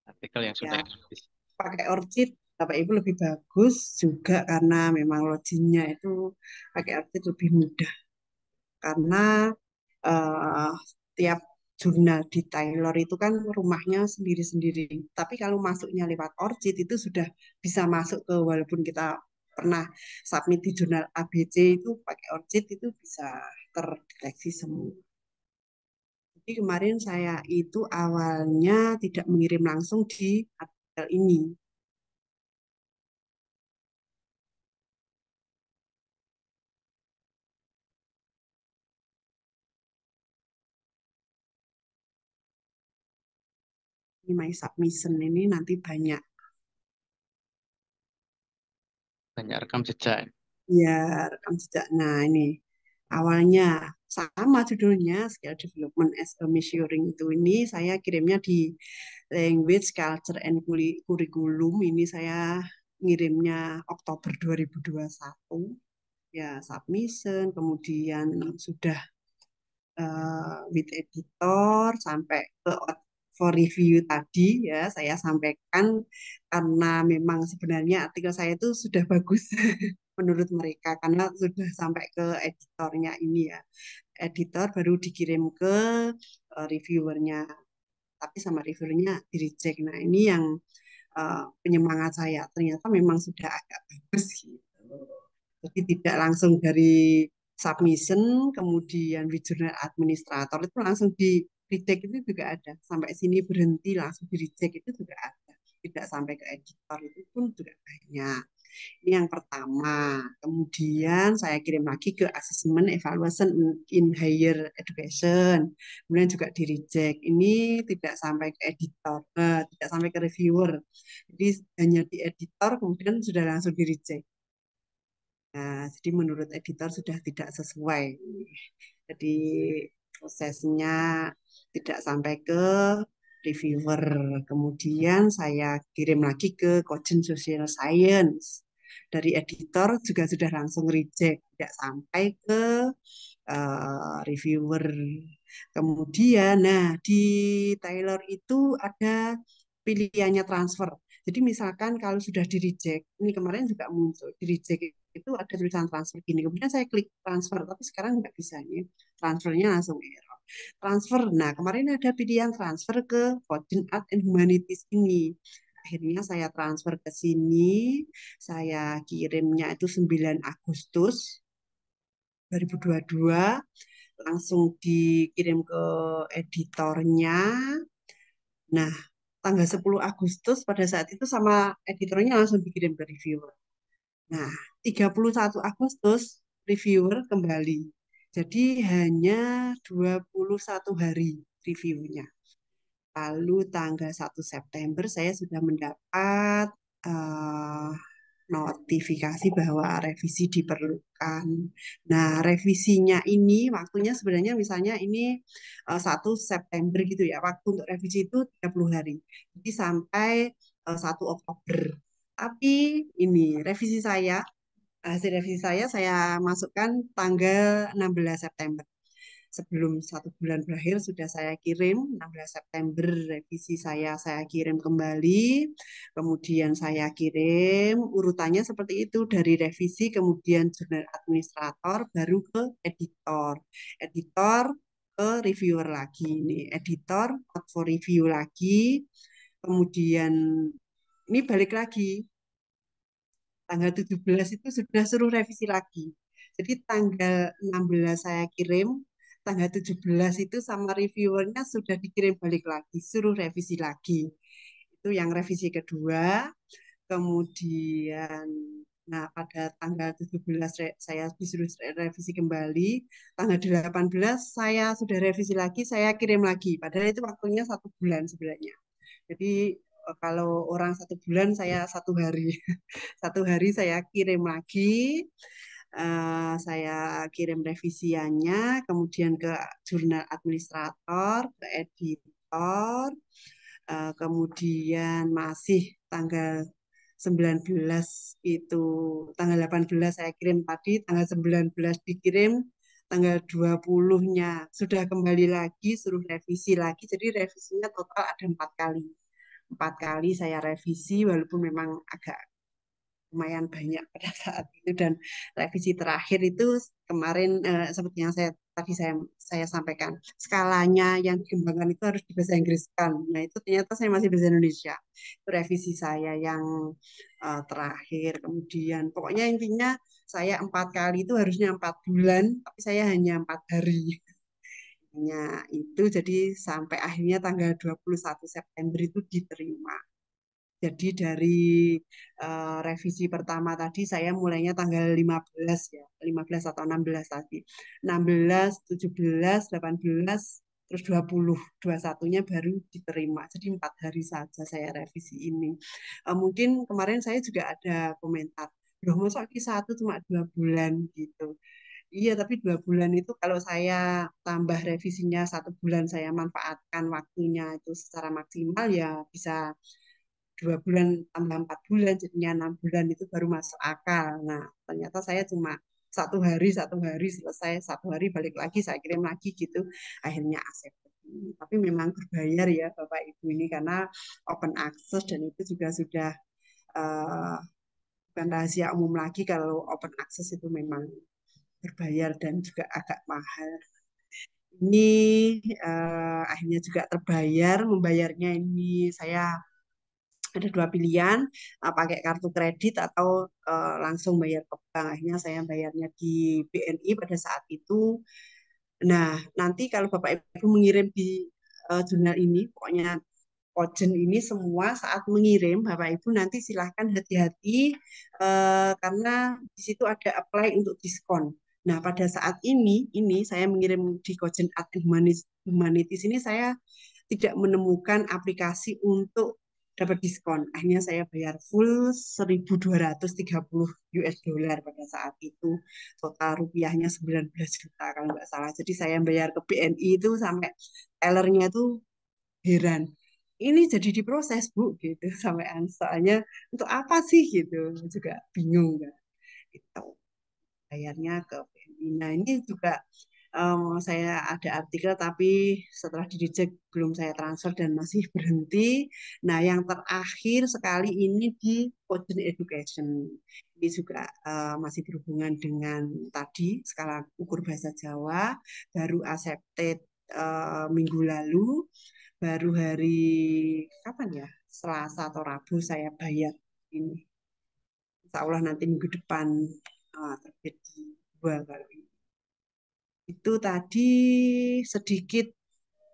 Artikel yang sudah Ya, eksis. pakai ORCID Bapak Ibu lebih bagus juga karena memang loginnya itu pakai ORCID lebih mudah. Karena eh, tiap jurnal di Taylor itu kan rumahnya sendiri-sendiri. Tapi kalau masuknya lewat Orchid itu sudah bisa masuk ke walaupun kita pernah submit di jurnal ABC itu pakai Orchid itu bisa terdeteksi semua. Jadi kemarin saya itu awalnya tidak mengirim langsung di artikel ini. Ini my submission ini nanti banyak Banyak rekam jejak. ya rekam jejak. Nah ini awalnya sama judulnya Skill Development as a Measuring itu, ini saya kirimnya di Language, Culture, and Curriculum. Ini saya ngirimnya Oktober 2021. Ya, submission, kemudian sudah with editor sampai ke for review tadi ya saya sampaikan, karena memang sebenarnya artikel saya itu sudah bagus menurut mereka karena sudah sampai ke editornya ini ya. Editor baru dikirim ke reviewernya, tapi sama reviewernya di reject. Nah, ini yang penyemangat saya. Ternyata memang sudah agak bagus gitu. Jadi tidak langsung dari submission, kemudian di jurnal administrator itu langsung di reject itu juga ada. Sampai sini berhenti langsung di reject itu juga ada. Tidak sampai ke editor itu pun juga banyak. Ini yang pertama. Kemudian saya kirim lagi ke assessment evaluation in higher education. Kemudian juga di reject. Ini tidak sampai ke editor, tidak sampai ke reviewer. Jadi hanya di editor kemudian sudah langsung di reject. Nah, jadi menurut editor sudah tidak sesuai. Jadi prosesnya tidak sampai ke reviewer. Kemudian saya kirim lagi ke Cogent Social Science. Dari editor juga sudah langsung reject, tidak sampai ke reviewer. Kemudian, nah di Taylor itu ada pilihannya transfer. Jadi misalkan kalau sudah di reject, ini kemarin juga muncul, di reject itu ada tulisan transfer gini. Kemudian saya klik transfer, tapi sekarang nggak bisa nih. Transfernya langsung error. Transfer, nah kemarin ada pilihan transfer ke Coding Art and Humanities ini. Akhirnya saya transfer ke sini, saya kirimnya itu 9 Agustus 2022, langsung dikirim ke editornya. Nah, tanggal 10 Agustus pada saat itu sama editornya langsung dikirim ke reviewer. Nah, 31 Agustus reviewer kembali. Jadi hanya 21 hari reviewnya. Lalu tanggal 1 September saya sudah mendapat uh, notifikasi bahwa revisi diperlukan. Nah, revisinya ini waktunya sebenarnya misalnya ini 1 September gitu ya. Waktu untuk revisi itu 30 hari. Jadi sampai 1 Oktober. Tapi ini revisi saya, hasil revisi saya masukkan tanggal 16 September. Sebelum 1 bulan berakhir sudah saya kirim, 16 September revisi saya kirim kembali, kemudian saya kirim urutannya seperti itu, dari revisi kemudian jurnal administrator baru ke editor, editor ke reviewer lagi, ini editor out for review lagi, kemudian ini balik lagi tanggal 17 itu sudah suruh revisi lagi. Jadi tanggal 16 saya kirim, tanggal 17 itu sama reviewernya sudah dikirim balik lagi, suruh revisi lagi. Itu yang revisi kedua. Kemudian, nah pada tanggal 17 saya disuruh revisi kembali. Tanggal 18 saya sudah revisi lagi, saya kirim lagi. Padahal itu waktunya 1 bulan sebenarnya. Jadi kalau orang 1 bulan, saya 1 hari. 1 hari saya kirim lagi, saya kirim revisiannya, kemudian ke jurnal administrator, ke editor, kemudian masih tanggal 19 itu, tanggal 18 saya kirim tadi, tanggal 19 dikirim, tanggal 20-nya sudah kembali lagi, suruh revisi lagi, jadi revisinya total ada 4 kali. 4 kali saya revisi, walaupun memang agak lumayan banyak pada saat itu, dan revisi terakhir itu kemarin seperti yang saya sampaikan, skalanya yang dikembangkan itu harus di bahasa Inggris kan. Nah, itu ternyata saya masih bahasa Indonesia. Itu revisi saya yang terakhir. Kemudian pokoknya intinya saya 4 kali itu harusnya 4 bulan, tapi saya hanya 4 hari. Itu jadi sampai akhirnya tanggal 21 September itu diterima. Jadi dari revisi pertama tadi saya mulainya tanggal 15 ya, 15 atau 16 tadi. 16, 17, 18, terus 20, 21-nya baru diterima. Jadi 4 hari saja saya revisi ini. Mungkin kemarin saya juga ada komentar, loh masa Q1 cuma 2 bulan gitu. Iya, tapi 2 bulan itu kalau saya tambah revisinya 1 bulan, saya manfaatkan waktunya itu secara maksimal ya bisa 2 bulan tambah 4 bulan, jadinya 6 bulan itu baru masuk akal. Nah, ternyata saya cuma 1 hari selesai, 1 hari balik lagi saya kirim lagi gitu. Akhirnya accept. Tapi memang berbayar ya Bapak Ibu ini karena open access dan itu juga sudah eh, bukan rahasia umum lagi kalau open access itu memang berbayar dan juga agak mahal. Ini akhirnya juga terbayar, membayarnya ini saya ada 2 pilihan, pakai kartu kredit atau langsung bayar ke bank. Akhirnya saya bayarnya di BNI pada saat itu. Nah, nanti kalau Bapak Ibu mengirim di jurnal ini, pokoknya Ojen ini semua saat mengirim, Bapak Ibu nanti silahkan hati-hati karena di situ ada apply untuk diskon. Nah, pada saat ini saya mengirim di Kojen Art and Humanities ini saya tidak menemukan aplikasi untuk dapat diskon. Akhirnya saya bayar full 1.230 US dollar pada saat itu. Total rupiahnya 19 juta kalau nggak salah. Jadi saya bayar ke BNI itu sampai tellernya itu heran. Ini jadi diproses Bu gitu sampai soalnya untuk apa sih gitu juga bingung kan gitu bayarnya ke BNI. Nah ini juga saya ada artikel tapi setelah direject belum saya transfer dan masih berhenti. Nah yang terakhir sekali ini di Coding Education. Ini juga masih berhubungan dengan tadi skala ukur bahasa Jawa baru accepted minggu lalu, baru hari kapan ya? Selasa atau Rabu saya bayar ini. Insya Allah nanti minggu depan terbit di 2 kalau ini. Itu tadi sedikit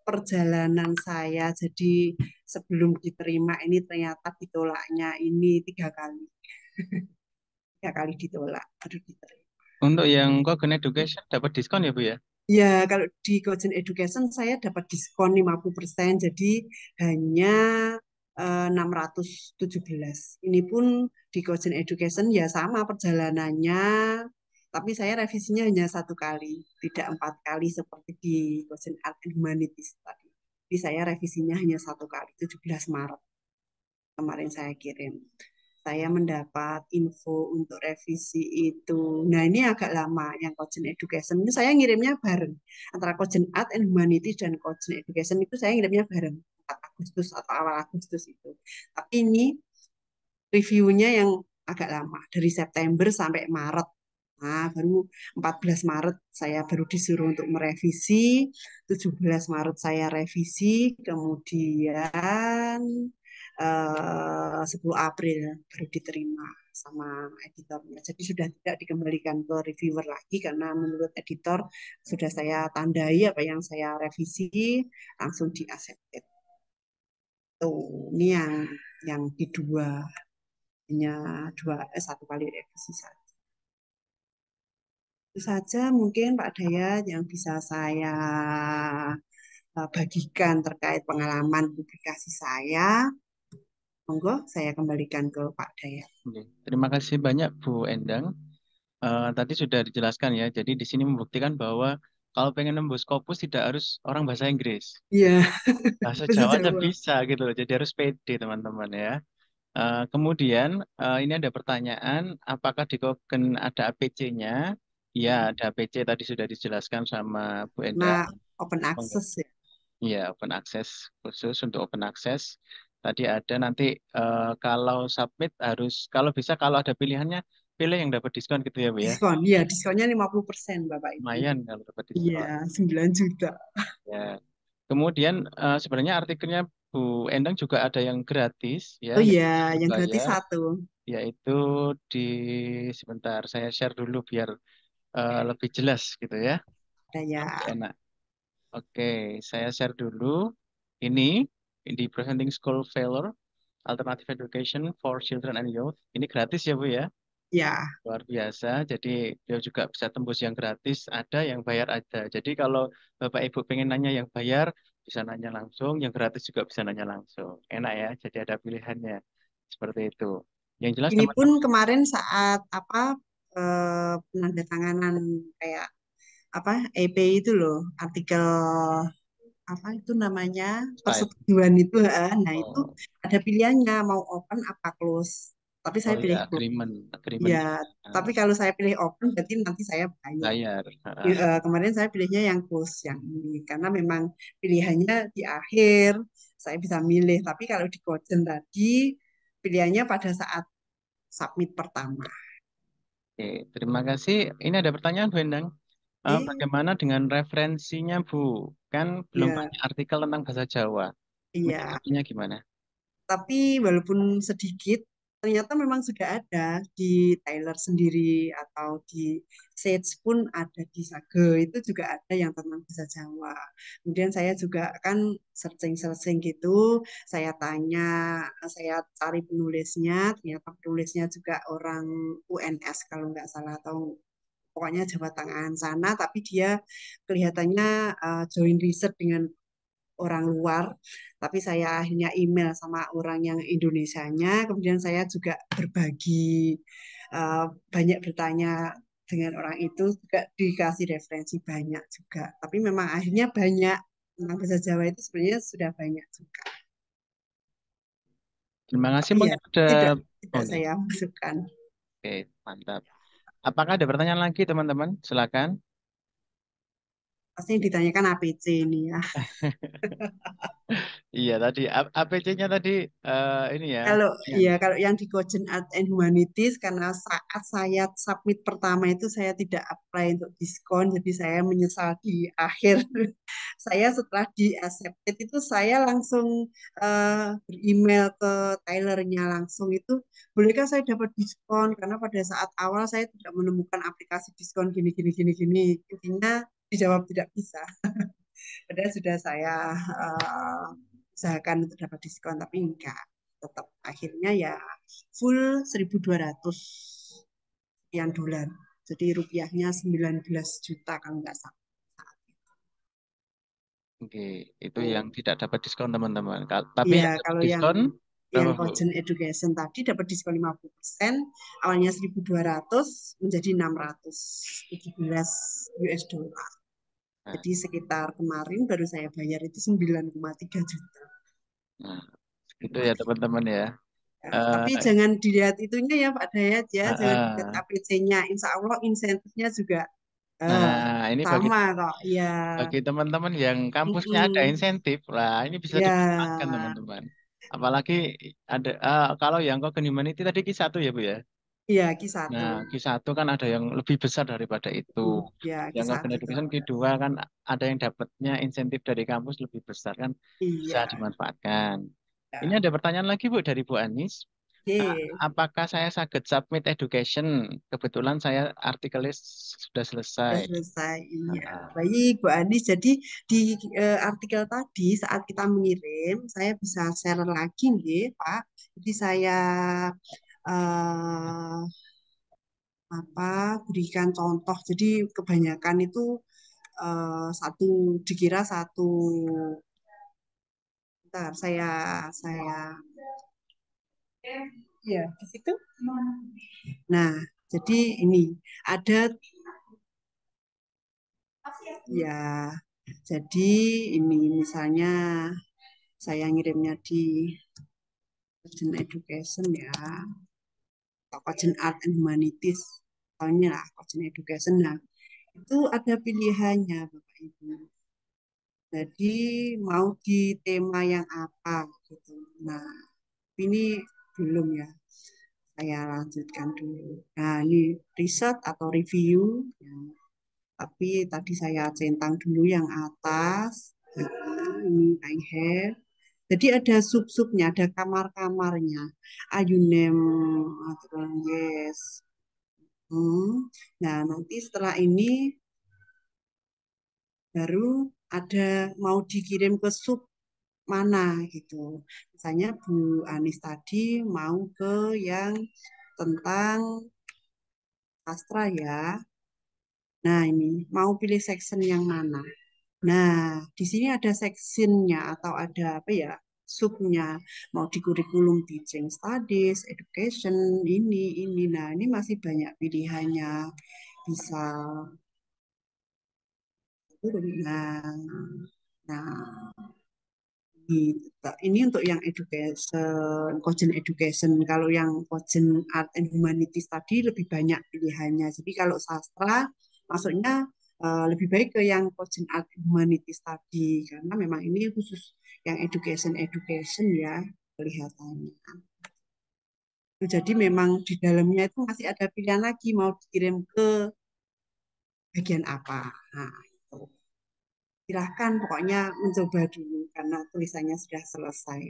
perjalanan saya. Jadi sebelum diterima ini ternyata ditolaknya ini 3 kali. 3 kali ditolak, baru diterima. Untuk yang Kogen Education dapat diskon ya Bu ya? Ya, kalau di Coaching Education saya dapat diskon 50%, jadi hanya 617. Ini pun di Coaching Education ya sama perjalanannya, tapi saya revisinya hanya 1 kali, tidak 4 kali seperti di Coaching Art and Humanities tadi. Jadi saya revisinya hanya 1 kali, 17 Maret kemarin saya kirim. Saya mendapat info untuk revisi itu. Nah, ini agak lama yang Coaching Education. Itu saya ngirimnya bareng. Antara Coaching Art and Humanities dan Coaching Education itu saya ngirimnya bareng. 4 Agustus atau awal Agustus itu. Tapi ini reviewnya yang agak lama. Dari September sampai Maret. Nah, baru 14 Maret saya baru disuruh untuk merevisi, 17 Maret saya revisi, kemudian 10 April baru diterima sama editornya. Jadi sudah tidak dikembalikan ke reviewer lagi karena menurut editor sudah saya tandai apa yang saya revisi langsung di accepted. Tuh, ini yang kedua hanya 1 kali revisi saja. Itu saja mungkin Pak Dayat yang bisa saya bagikan terkait pengalaman publikasi saya. Monggo saya kembalikan ke Pak Dayat. Oke. Terima kasih banyak Bu Endang. Tadi sudah dijelaskan ya. Jadi di sini membuktikan bahwa kalau pengen nembus Scopus tidak harus orang bahasa Inggris. Iya, Bahasa bahasa Jawa aja Jawa. bisa gitu loh. Jadi harus pede teman-teman ya. Kemudian ini ada pertanyaan, apakah di Koken ada APC-nya? Ya, Ya, ada APC tadi sudah dijelaskan sama Bu Endang. karena open access ya. Iya, open access khusus untuk open access. Tadi ada nanti kalau submit harus kalau bisa kalau ada pilihannya pilih yang dapat diskon gitu ya Bu ya. Diskon, ya diskonnya 50% Bapak Ibu. Lumayan kalau dapat Iya, diskon. 9 juta. Ya. Kemudian sebenarnya artikelnya Bu Endang juga ada yang gratis ya, Oh yang iya, tidak yang gratis berbayar, satu. yaitu di sebentar saya share dulu biar lebih jelas gitu ya, Ada ya. lebih enak. Oke, saya share dulu. Ini di Presenting School Failure Alternative Education for Children and Youth. Ini gratis ya Bu ya. Ya, Luar biasa. Jadi dia juga bisa tembus yang gratis, ada yang bayar ada. Jadi kalau Bapak Ibu pengen nanya yang bayar, bisa nanya langsung, yang gratis juga bisa nanya langsung. Enak ya, jadi ada pilihannya. Seperti itu. Yang jelas ini pun teman-teman. kemarin saat apa penandatanganan kayak apa EP itu loh, artikel apa itu namanya Slide. persetujuan itu, nah itu Oh, ada pilihannya mau open apa close. Tapi oh saya ya, pilih close. agreement, Ya, agreement. tapi kalau saya pilih open berarti nanti saya bayar. Bayar. Kemarin saya pilihnya yang close yang ini karena memang pilihannya di akhir saya bisa milih. Tapi kalau di Gojen tadi pilihannya pada saat submit pertama. Oke, terima kasih. Ini ada pertanyaan, Bu Endang. Eh, Bagaimana dengan referensinya, Bu? Kan belum ya, banyak artikel tentang bahasa Jawa. iya. Menyikapinya gimana? Tapi walaupun sedikit, ternyata memang sudah ada di Tyler sendiri atau di Sage pun ada di Sage itu juga ada yang tentang bahasa Jawa. Kemudian saya juga kan searching-searching gitu, saya tanya, saya cari penulisnya, ternyata penulisnya juga orang UNS kalau nggak salah atau pokoknya Jawa Tengahan sana, tapi dia kelihatannya join riset dengan orang luar, tapi saya akhirnya email sama orang yang Indonesianya, kemudian saya juga berbagi, eh, banyak bertanya dengan orang itu, juga dikasih referensi banyak juga. Tapi memang akhirnya banyak, tentang bahasa Jawa itu sebenarnya sudah banyak juga. Terima kasih. Tapi ya Mungkin ada... tidak tidak Oke, saya masukkan. oke, mantap. Apakah ada pertanyaan lagi, teman-teman? Silakan. Pasti yang ditanyakan APC ini ya. Iya, tadi APC-nya tadi ini ya. Kalau Yang kalau yang di Cogen Art and Humanities karena saat saya submit pertama itu saya tidak apply untuk diskon, jadi saya menyesal di akhir. Saya setelah di accepted itu saya langsung beremail ke Tylernya langsung itu, bolehkah saya dapat diskon? Karena pada saat awal saya tidak menemukan aplikasi diskon gini gini gini gini. Intinya dijawab tidak bisa. Padahal sudah saya eh, usahakan untuk dapat diskon, tapi enggak. Tetap akhirnya ya full 1.200 sekian dolar. Jadi rupiahnya 19 juta kalau nggak salah. oke, itu yang Oh, tidak dapat diskon, teman-teman. Tapi iya, yang dapat kalau diskon yang berapa, Bu? Cogen Education tadi dapat diskon 50%, awalnya 1.200 menjadi 617 US dollar. Nah, Jadi sekitar kemarin baru saya bayar itu 9,3 juta. nah, itu ya, teman-teman ya. Ya, tapi Eh, jangan dilihat itunya ya Pak Dayat ya, jangan dilihat ah, APC-nya. Insya Allah insentifnya juga eh, nah, ini bagi sama kok. Ya, teman-teman yang kampusnya ada mm-mm. insentif lah, ini bisa Ya, dimanfaatkan, teman-teman. Apalagi ada kalau yang kognitif humanity tadi Q1 ya, Bu ya. ya q Nah, satu Q1 kan ada yang lebih besar daripada itu. Ya, q Yang Open satu tuh Education ada. Q2 kan ada yang dapatnya insentif dari kampus lebih besar kan, bisa Iya, dimanfaatkan. Ini ya. ada pertanyaan lagi, Bu, dari Bu Anis. Oke, Apakah saya sakit submit education? Kebetulan saya artikelnya sudah sudah selesai. selesai. Iya, Ah, baik Bu Anis. Jadi di artikel tadi saat kita mengirim, saya bisa share lagi nggih, Pak. Jadi saya eh, apa berikan contoh. Jadi kebanyakan itu satu dikira satu. Bentar, saya ya di situ. Nah, jadi ini ada ya. Jadi ini misalnya saya ngirimnya di Urgent Education ya, atau Urgent Art and Humanities. Tahunya lah, Urgent Education. Nah, itu ada pilihannya Bapak Ibu. Jadi mau di tema yang apa gitu. Nah, ini belum ya. Saya lanjutkan dulu. Nah, ini riset atau review. Ya. Tapi tadi saya centang dulu yang atas. Nah, ini I have. Jadi ada sub-subnya, ada kamar-kamarnya. You name, yes. Nah, nanti setelah ini baru ada mau dikirim ke sub mana gitu. Misalnya Bu Anis tadi mau ke yang tentang sastra ya. Nah, ini mau pilih section yang mana? Nah, di sini ada sectionnya atau ada apa ya? subnya, mau di kurikulum teaching studies, education, ini. Nah, ini masih banyak pilihannya. Bisa, nah, nah, ini untuk yang education, Cogen education. Kalau yang Cogen art and humanities tadi lebih banyak pilihannya. Jadi kalau sastra, maksudnya lebih baik ke yang Cogen art and humanities tadi, karena memang ini khusus yang education ya kelihatannya. Jadi memang di dalamnya itu masih ada pilihan lagi mau dikirim ke bagian apa. Nah, itu. Silahkan pokoknya mencoba dulu karena tulisannya sudah selesai.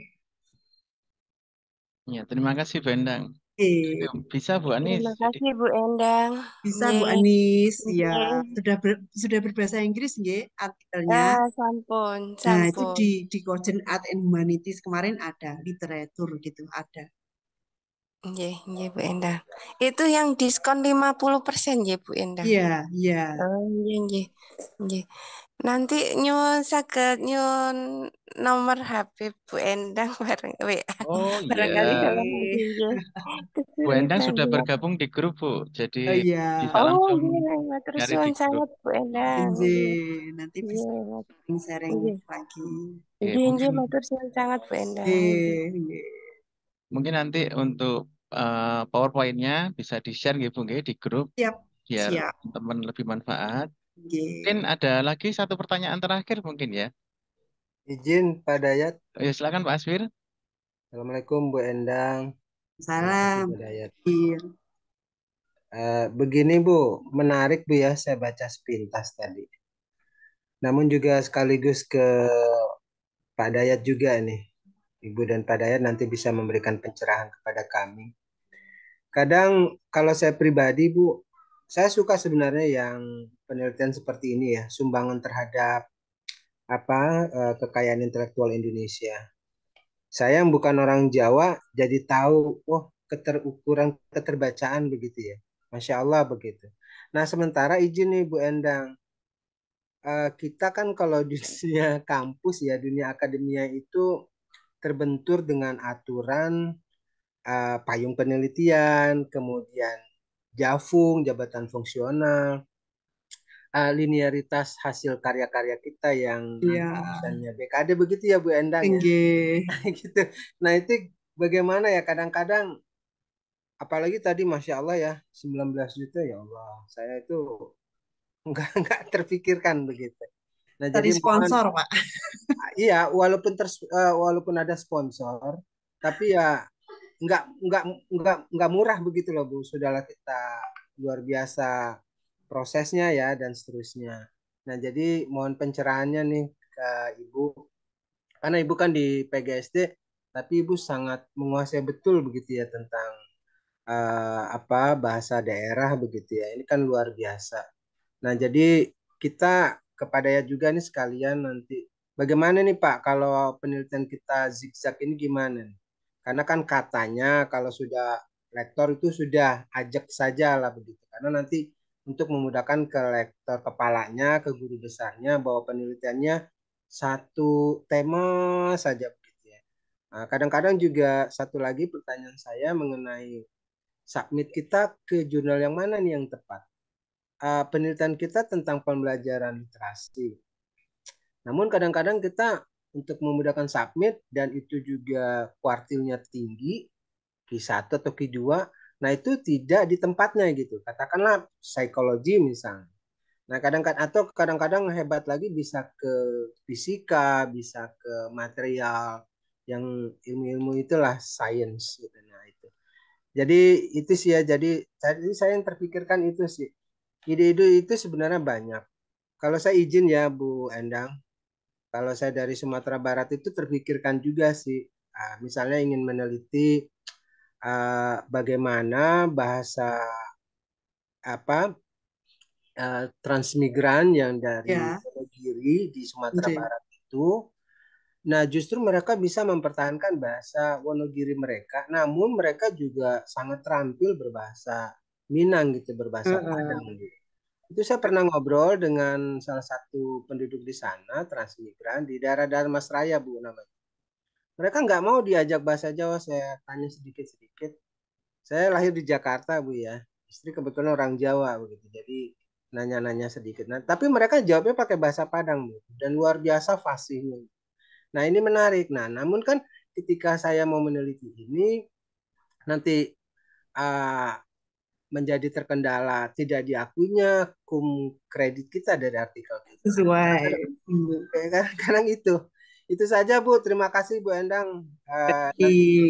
Ya, terima kasih Bu Endang. Eh, Bisa Bu Anis? Terima kasih Bu Endang. bisa Bu Nggih, Anis, ya nggih. sudah berbahasa Inggris nggih artikelnya. Sampun, Nah, itu sampun. di Cogen Art and Humanities kemarin ada literatur gitu ada. Nggih, nggih Bu Endang. Itu yang diskon 50% ya Bu Endang. Iya, iya. Oh, nggih, nggih. Nggih. Nanti nyun saged nyun nomor HP Bu Endang bareng WA. Oh Barangkali iya, kalau nanti Nggih. nggih Bu Endang kesulitan sudah ya. bergabung di grup Bu, jadi Oh iya. bisa Oh, langsung nggih, matur cari di suwun grup. sangat Bu Endang. Nggih, Nggih, nanti bisa nggih, sharing-sharing nggih. lagi. Oke, Nggih, nggih, mungkin matur suwun sangat Bu Endang. Nggih. Nggih, nggih. mungkin nanti untuk PowerPoint-nya bisa di-share gitu nggih di grup Siap, biar siap. teman lebih manfaat. Mungkin Nggih. ada lagi satu pertanyaan terakhir mungkin ya. Izin Pak Dayat. Ya, silakan Pak Aswir. Assalamualaikum Bu Endang. Terima kasih Salam. Pak Dayat. Iya. Begini Bu, menarik Bu ya saya baca sepintas tadi. Namun juga sekaligus ke Pak Dayat juga nih. Ibu dan Pak Dayat nanti bisa memberikan pencerahan kepada kami. Kadang kalau saya pribadi Bu, saya suka sebenarnya yang penelitian seperti ini ya, sumbangan terhadap kekayaan intelektual Indonesia. Saya yang bukan orang Jawa jadi tahu, oh keterukuran keterbacaan begitu ya. Masya Allah begitu. Nah sementara izin nih Bu Endang, kita kan kalau di dunia kampus ya, dunia akademia itu terbentur dengan aturan payung penelitian, kemudian Jafung, jabatan fungsional, linearitas hasil karya-karya kita yang nanti Iya. misalnya BKD begitu ya Bu Endang ya. Nggih. Gitu. Nah itu bagaimana ya kadang-kadang apalagi tadi Masya Allah ya 19 juta ya Allah saya itu nggak terpikirkan begitu. Nah Dari jadi mohon sponsor, Pak. iya walaupun ada sponsor tapi ya nggak nggak nggak murah begitu loh Bu. Sudahlah kita luar biasa prosesnya ya dan seterusnya. Nah jadi mohon pencerahannya nih ke Ibu karena Ibu kan di PGSD tapi Ibu sangat menguasai betul begitu ya tentang bahasa daerah begitu ya. Ini kan luar biasa. Nah, jadi kita kepada ya juga nih sekalian nanti bagaimana nih Pak kalau penelitian kita zigzag ini gimana nih? Karena kan katanya kalau sudah lektor itu sudah ajak saja lah begitu. Karena nanti untuk memudahkan ke lektor kepalanya, ke guru besarnya bahwa penelitiannya satu tema saja begitu ya. Nah, kadang-kadang juga satu lagi pertanyaan saya mengenai submit kita ke jurnal yang mana nih yang tepat? Penelitian kita tentang pembelajaran literasi. Namun kadang-kadang kita untuk memudahkan submit dan itu juga kuartilnya tinggi, Q1 atau Q2, nah itu tidak di tempatnya gitu. Katakanlah psikologi misalnya. Nah, kadang-kadang atau kadang-kadang hebat lagi bisa ke fisika, bisa ke material yang ilmu-ilmu itulah science gitu. Nah, itu. Jadi itu sih ya. Jadi saya yang terpikirkan itu sih. Ide-ide itu sebenarnya banyak. Kalau saya izin ya Bu Endang, kalau saya dari Sumatera Barat itu terpikirkan juga sih. Misalnya ingin meneliti bagaimana bahasa apa transmigran yang dari Ya, Wonogiri di Sumatera nggih. Barat itu. Nah, justru mereka bisa mempertahankan bahasa Wonogiri mereka, namun mereka juga sangat terampil berbahasa Minang gitu, berbahasa Heeh. Padang gitu. Itu saya pernah ngobrol dengan salah satu penduduk di sana, transmigran di daerah Darmasraya Bu namanya. Mereka nggak mau diajak bahasa Jawa. Saya tanya sedikit-sedikit. Saya lahir di Jakarta, Bu ya. Istri kebetulan orang Jawa begitu. Jadi nanya-nanya sedikit. Nah, tapi mereka jawabnya pakai bahasa Padang, Bu. Dan luar biasa fasihnya. Nah, ini menarik. Nah, namun kan ketika saya mau meneliti ini nanti uh, menjadi terkendala tidak diakuinya kredit kita dari artikel kita. Sesuai. Kadang itu saja Bu. Terima kasih Bu Endang. Nanti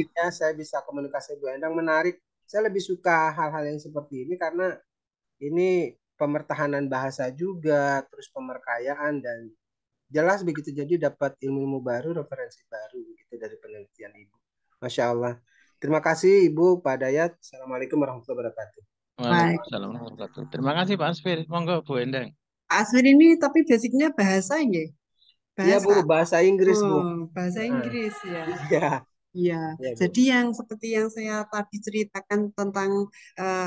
Baik. ya saya bisa komunikasi Bu Endang, menarik. Saya lebih suka hal-hal yang seperti ini karena ini pemertahanan bahasa juga, terus pemerkayaan dan jelas begitu. Jadi dapat ilmu-ilmu baru, referensi baru begitu dari penelitian Ibu. Masya Allah. Terima kasih Ibu, Pak Dayat. Assalamualaikum warahmatullahi wabarakatuh. Baik. Waalaikumsalam warahmatullahi wabarakatuh. Terima kasih Pak Asfir. Monggo Bu Endang. Aswin ini tapi basicnya bahasa ya? Iya Bu, Bahasa. bahasa Inggris Bu. Oh, bahasa Inggris ya. Iya, Iya, iya Bu. jadi yang seperti yang saya tadi ceritakan tentang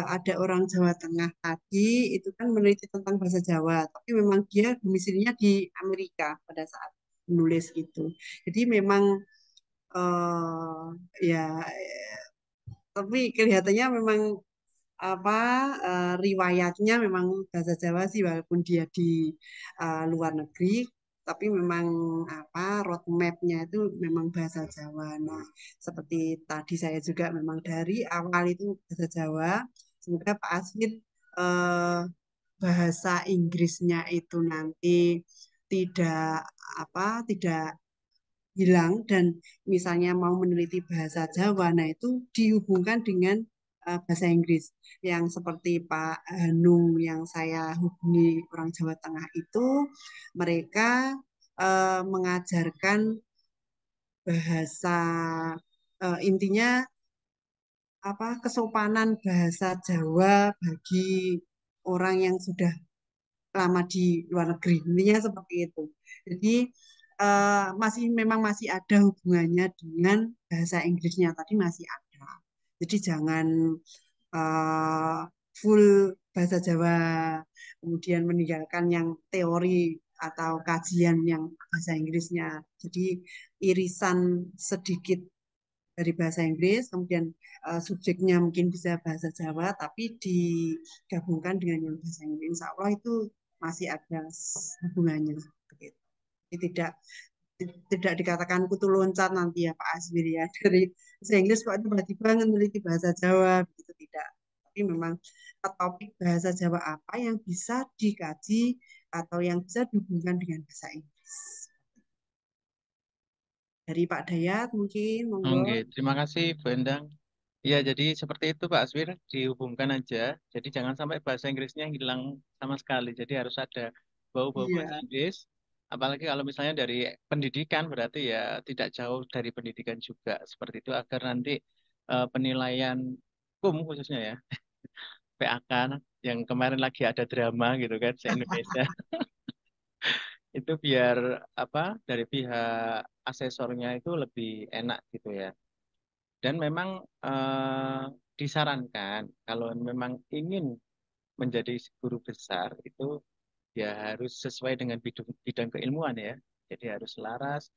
ada orang Jawa Tengah tadi, itu kan meneliti tentang bahasa Jawa, tapi memang dia domisilinya di Amerika pada saat menulis itu. Jadi memang eh, ya, tapi kelihatannya memang apa riwayatnya memang bahasa Jawa sih walaupun dia di luar negeri tapi memang apa roadmapnya itu memang bahasa Jawa. Nah, seperti tadi saya juga memang dari awal itu bahasa Jawa. Semoga Pak Aswid eh, bahasa Inggrisnya itu nanti tidak tidak hilang dan misalnya mau meneliti bahasa Jawa, nah itu dihubungkan dengan bahasa Inggris yang seperti Pak Hanung yang saya hubungi orang Jawa Tengah itu mereka mengajarkan bahasa intinya apa kesopanan bahasa Jawa bagi orang yang sudah lama di luar negeri. Intinya seperti itu. Jadi memang masih ada hubungannya dengan bahasa Inggrisnya tadi masih ada. Jadi jangan uh, full bahasa Jawa kemudian meninggalkan yang teori atau kajian yang bahasa Inggrisnya. Jadi irisan sedikit dari bahasa Inggris, kemudian subjeknya mungkin bisa bahasa Jawa, tapi digabungkan dengan yang bahasa Inggris. Insya Allah itu masih ada hubungannya. Begitu. Jadi tidak dikatakan kutu loncat nanti ya Pak Asmir ya dari bahasa Inggris kok tiba-tiba meneliti bahasa Jawa begitu tidak. Tapi memang topik bahasa Jawa apa yang bisa dikaji atau yang bisa dihubungkan dengan bahasa Inggris. Dari Pak Dayat mungkin monggo. Oke, terima kasih Bu Endang. Ya, jadi seperti itu Pak Aswir, dihubungkan aja. Jadi jangan sampai bahasa Inggrisnya hilang sama sekali. Jadi harus ada bau-bau bahasa Iya, Inggris. Apalagi kalau misalnya dari pendidikan, berarti ya tidak jauh dari pendidikan juga. Seperti itu agar nanti penilaian hukum khususnya ya, PAK yang kemarin lagi ada drama gitu kan, se-Indonesia. Itu biar apa dari pihak asesornya itu lebih enak gitu ya. Dan memang disarankan kalau memang ingin menjadi guru besar itu ya harus sesuai dengan bidang keilmuan ya. Jadi harus selaras,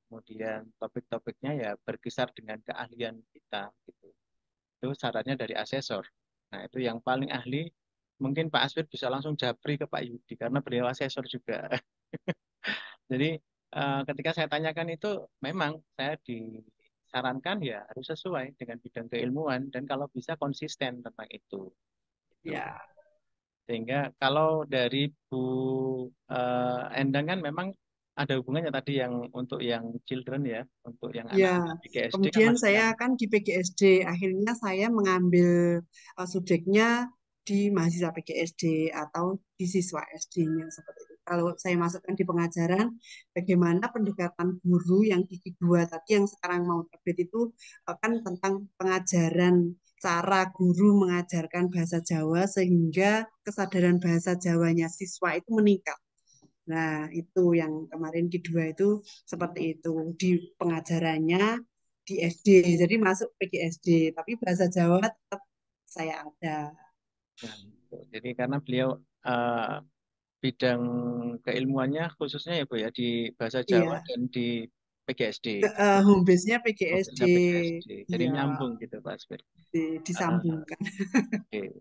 kemudian topik-topiknya ya berkisar dengan keahlian kita gitu. Itu sarannya dari asesor. Nah, itu yang paling ahli mungkin Pak Aswid bisa langsung japri ke Pak Yudi karena beliau asesor juga. Jadi ketika saya tanyakan itu memang saya disarankan ya harus sesuai dengan bidang keilmuan dan kalau bisa konsisten tentang itu. Itu. ya, Sehingga kalau dari Bu Endang kan memang ada hubungannya tadi yang untuk yang children ya, untuk yang ya. anak-anak PGSD kan Kemudian masih saya yang kan di PGSD, akhirnya saya mengambil subjeknya di mahasiswa PGSD atau di siswa SD-nya seperti itu. Kalau saya masukkan di pengajaran, bagaimana pendekatan guru yang di kedua tadi yang sekarang mau terbit itu kan tentang pengajaran cara guru mengajarkan bahasa Jawa sehingga kesadaran bahasa Jawanya siswa itu meningkat. Nah, itu yang kemarin kedua itu seperti itu di pengajarannya di SD. Jadi masuk PGSD, tapi bahasa Jawa tetap saya ada. nah, gitu. Jadi karena beliau eh, bidang keilmuannya khususnya ya Bu ya di bahasa Jawa Iya, dan di PGSD. Home base-nya Home PGSD. base-nya PGSD. Jadi Ya, nyambung gitu Pak Asfir. disambungkan. Oke.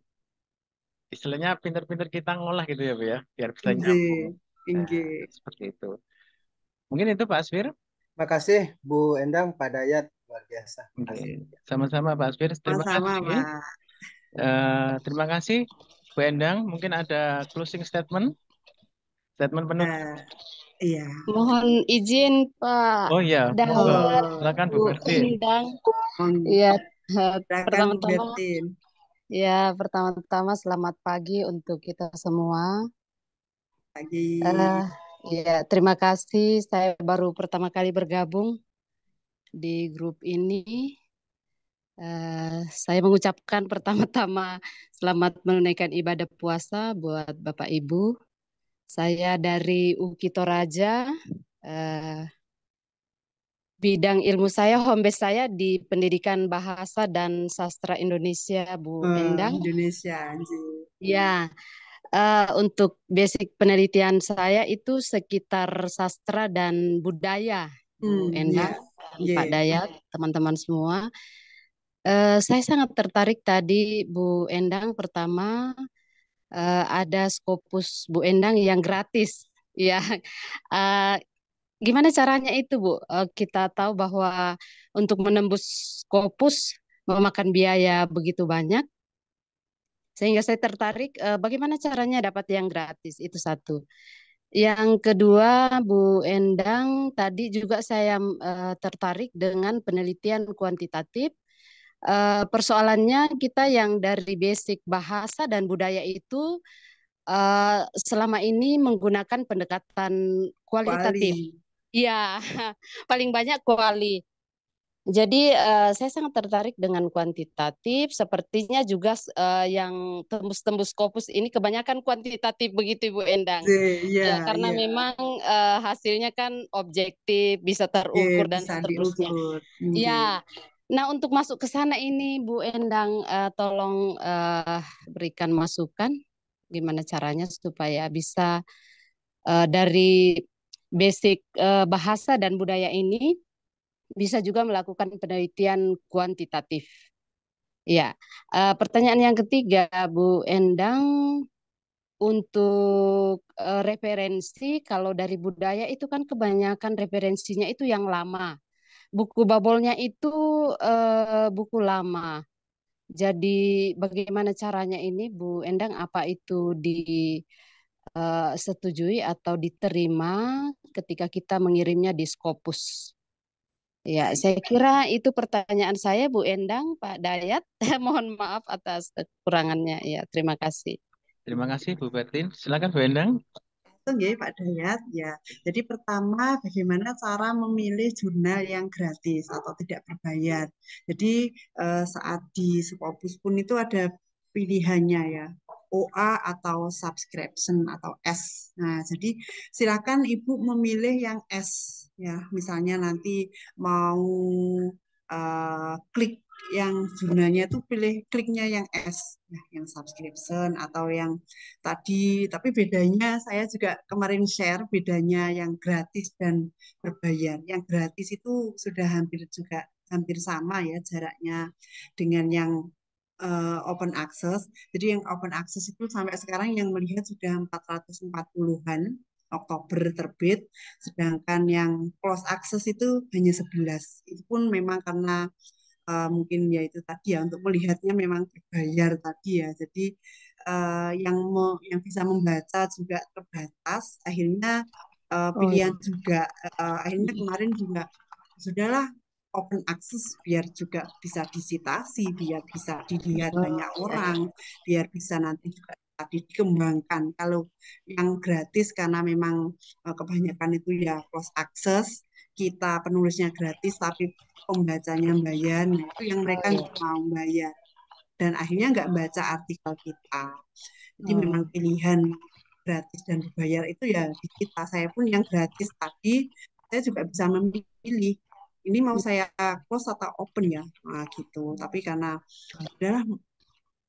Istilahnya pinter-pinter kita ngolah gitu ya Bu ya, biar bisa nyambung. Inggih, Nah, inggih. seperti itu. Mungkin itu Pak Asfir. Makasih Bu Endang, Pak Dayat, luar biasa. Oke. Makasih. Sama-sama Pak Asfir. Terima Sama-sama, kasih. Pak. Terima kasih Bu Endang. Mungkin ada closing statement, statement penutup. Iya. Mohon izin Pak Oh iya, monggo. Dayat, Silakan Bu Bu Bertin. Endang. Monggo. Ya, Silakan Bu pertama-tama Bertin. pertama-tama selamat pagi untuk kita semua. Pagi. Terima kasih. Saya baru pertama kali bergabung di grup ini. Saya mengucapkan pertama-tama selamat menunaikan ibadah puasa buat Bapak Ibu. Saya dari UKI Toraja. Eh, Bidang ilmu saya, home base saya di Pendidikan Bahasa dan Sastra Indonesia, Bu Endang. Indonesia, anjir. Ya, untuk basic penelitian saya itu sekitar sastra dan budaya, Bu Endang, Iya. Pak Dayat, teman-teman semua. Saya sangat tertarik tadi, Bu Endang, pertama ada Scopus Bu Endang yang gratis. Ya, eh, gimana caranya itu, Bu? Kita tahu bahwa untuk menembus Scopus memakan biaya begitu banyak, sehingga saya tertarik bagaimana caranya dapat yang gratis, itu satu. Yang kedua, Bu Endang, tadi juga saya tertarik dengan penelitian kuantitatif. Persoalannya kita yang dari basic bahasa dan budaya itu selama ini menggunakan pendekatan kualitatif. Kuali. Iya, paling banyak kuali. Jadi saya sangat tertarik dengan kuantitatif. Sepertinya juga yang tembus-tembus Scopus ini kebanyakan kuantitatif begitu, Bu Endang. Iya, Ya, karena iya. memang hasilnya kan objektif, bisa Iya, terukur dan bisa seterusnya. diukur. Ya, nah untuk masuk ke sana ini, Bu Endang, tolong berikan masukan gimana caranya supaya bisa dari basic bahasa dan budaya ini bisa juga melakukan penelitian kuantitatif. Ya, pertanyaan yang ketiga, Bu Endang, untuk referensi, kalau dari budaya itu kan kebanyakan referensinya itu yang lama. Buku babolnya itu buku lama. Jadi bagaimana caranya ini, Bu Endang, apa itu disetujui atau diterima ketika kita mengirimnya di Scopus? Ya, saya kira itu pertanyaan saya, Bu Endang, Pak Dayat. Mohon maaf atas kekurangannya. Ya, terima kasih. Terima kasih Bu Bertin. Silakan Bu Endang. Itu ya Pak Dayat ya. Jadi pertama bagaimana cara memilih jurnal yang gratis atau tidak berbayar. Jadi saat di Scopus pun itu ada pilihannya ya. OA atau subscription atau S. Nah, jadi silakan Ibu memilih yang S ya. Misalnya nanti mau klik yang jurnalnya itu pilih kliknya yang S, ya, yang subscription atau yang tadi. Tapi bedanya saya juga kemarin share bedanya yang gratis dan berbayar. Yang gratis itu sudah hampir sama ya jaraknya dengan yang open access. Jadi yang open access itu sampai sekarang yang melihat sudah 440-an Oktober terbit, sedangkan yang close access itu hanya 11. Itu pun memang karena mungkin ya itu tadi ya untuk melihatnya memang berbayar tadi ya. Jadi yang bisa membaca juga terbatas. Akhirnya Oh ya. pilihan juga akhirnya kemarin juga sudahlah open access biar juga bisa disitasi, biar bisa dilihat banyak orang, biar bisa nanti juga tadi dikembangkan. Kalau yang gratis karena memang kebanyakan itu ya close access, kita penulisnya gratis tapi pembacanya bayar, nah itu yang mereka nggak mau bayar dan akhirnya nggak baca artikel kita. Jadi memang pilihan gratis dan berbayar itu ya di kita. Saya pun yang gratis tadi, saya juga bisa memilih ini mau saya close atau open ya, nah, gitu. Tapi karena udahlah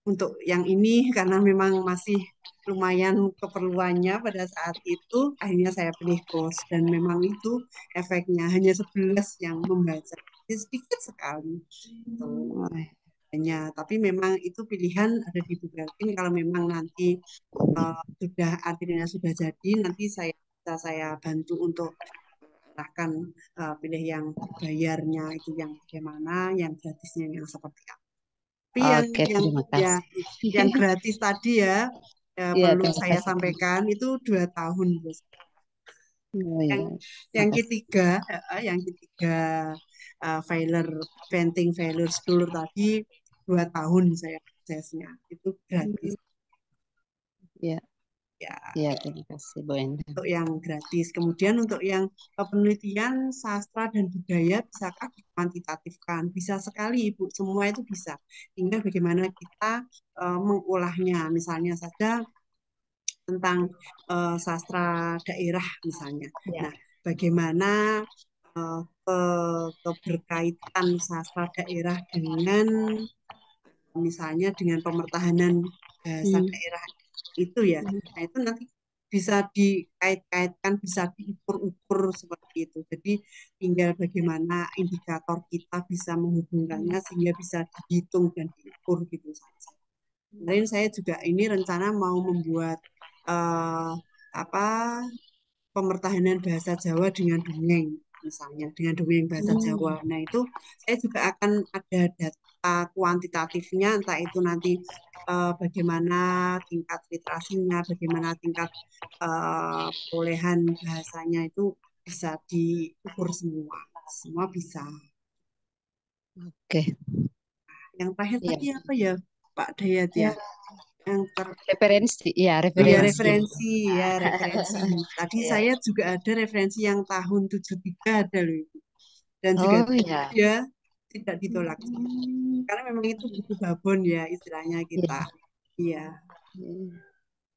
untuk yang ini karena memang masih lumayan keperluannya pada saat itu, akhirnya saya pilih kos dan memang itu efeknya hanya 11 yang membaca. Jadi sedikit sekali. Tuh. Oh, Hanya, tapi memang itu pilihan ada di Bugartin kalau memang nanti sudah artinya sudah jadi, nanti saya bantu untuk arahkan pilih yang bayarnya itu yang bagaimana, yang gratisnya yang seperti apa. Tapi oke, yang terima ya kasih. yang gratis tadi ya, Iya, perlu terima saya kasih. sampaikan itu 2 tahun, Bos. Oh, Yang iya, terima yang kasih. ketiga, failure venting failure dulu tadi 2 tahun saya prosesnya itu gratis Iya, ya. iya, terima kasih, Bu Endang. Untuk yang gratis. Kemudian untuk yang penelitian sastra dan budaya bisakah dikuantitatifkan? Bisa sekali Ibu, semua itu bisa. Tinggal bagaimana kita mengolahnya. Misalnya saja tentang sastra daerah misalnya. Ya. Nah, bagaimana eh, keberkaitan sastra daerah dengan misalnya dengan pemertahanan bahasa Hmm. daerah itu ya. Nah, itu nanti bisa dikait-kaitkan, bisa diukur-ukur seperti itu. Jadi tinggal bagaimana indikator kita bisa menghubungkannya sehingga bisa dihitung dan diukur gitu saja. Kemarin saya juga ini rencana mau membuat eh, apa pemertahanan bahasa Jawa dengan dongeng, misalnya dengan dongeng bahasa Jawa. Nah, itu saya juga akan ada data kuantitatifnya, entah itu nanti bagaimana tingkat literasinya, bagaimana tingkat perolehan bahasanya itu bisa diukur semua. Semua bisa. Oke. Yang terakhir Iya. tadi apa ya, Pak Dayat ya? Ya, Yang referensi, ya, Oh ya referensi. referensi ya referensi. Tadi Iya. saya juga ada referensi yang tahun 73 ada loh Ibu. Dan juga Oh, ya. ya tidak ditolak. Hmm. Karena memang itu buku babon ya istilahnya kita. Iya. Iya,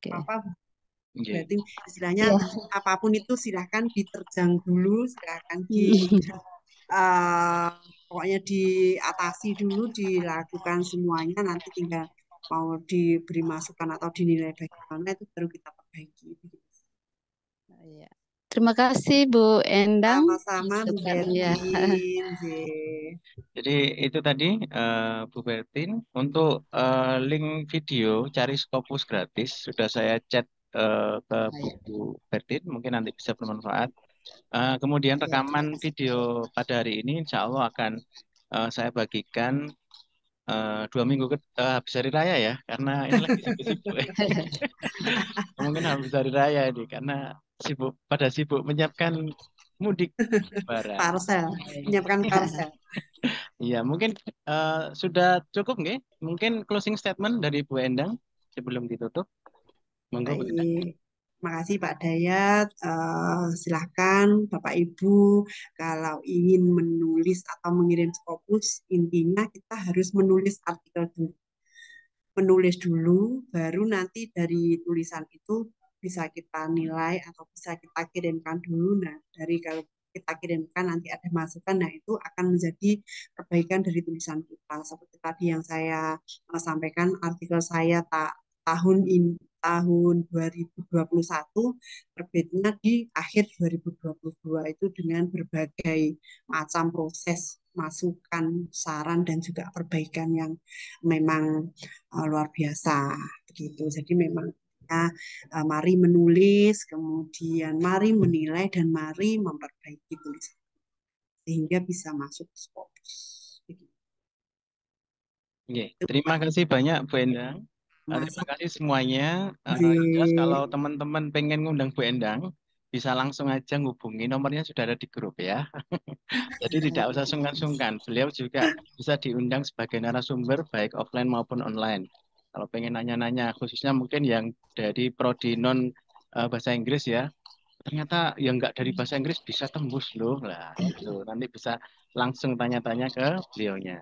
Oke. apa Nggih. berarti istilahnya Iya. apapun itu silahkan diterjang dulu, silahkan Hmm. eh, pokoknya diatasi dulu, dilakukan semuanya. Nanti tinggal mau diberi masukan atau dinilai bagaimana itu baru kita perbaiki. Iya. Terima kasih Bu Endang. Sama-sama Bu Masukan ya. Bertin. Jadi itu tadi Bu Bertin untuk link video cari Scopus gratis sudah saya chat ke Bu Bertin, mungkin nanti bisa bermanfaat. Kemudian Ya, rekaman video pada hari ini insya Allah akan saya bagikan 2 minggu habis hari raya ya, karena ini lagi sibuk-sibuk. Mungkin habis hari raya ini karena pada sibuk menyiapkan mudik Lebaran. parcel, menyiapkan parcel. Iya, mungkin sudah cukup nggih? Mungkin closing statement dari Bu Endang sebelum ditutup. Monggo Bu Endang. Baik, makasih Pak Dayat. Silahkan Bapak Ibu kalau ingin menulis atau mengirim Scopus, intinya kita harus menulis artikel dulu. Menulis dulu, baru nanti dari tulisan itu bisa kita nilai atau bisa kita kirimkan dulu. Nah, dari kalau kita kirimkan nanti ada masukan, nah itu akan menjadi perbaikan dari tulisan kita. Seperti tadi yang saya sampaikan, artikel saya tahun ini tahun 2021 terbitnya di akhir 2022 itu dengan berbagai macam proses masukan, saran dan juga perbaikan yang memang luar biasa begitu. Jadi memang ya, mari menulis, kemudian mari menilai dan mari memperbaiki tulisan sehingga bisa masuk ke Scopus. Oke, Itu terima Pak kasih banyak Bu Endang. Terima Masa. kasih semuanya. Yang jelas kalau teman-teman pengen ngundang Bu Endang, bisa langsung aja ngubungi. Nomornya sudah ada di grup ya. Jadi tidak usah sungkan-sungkan. Beliau juga bisa diundang sebagai narasumber baik offline maupun online. Kalau pengen nanya-nanya, khususnya mungkin yang dari prodi non bahasa Inggris ya, ternyata yang nggak dari bahasa Inggris bisa tembus loh lah itu nanti bisa langsung tanya-tanya ke beliaunya.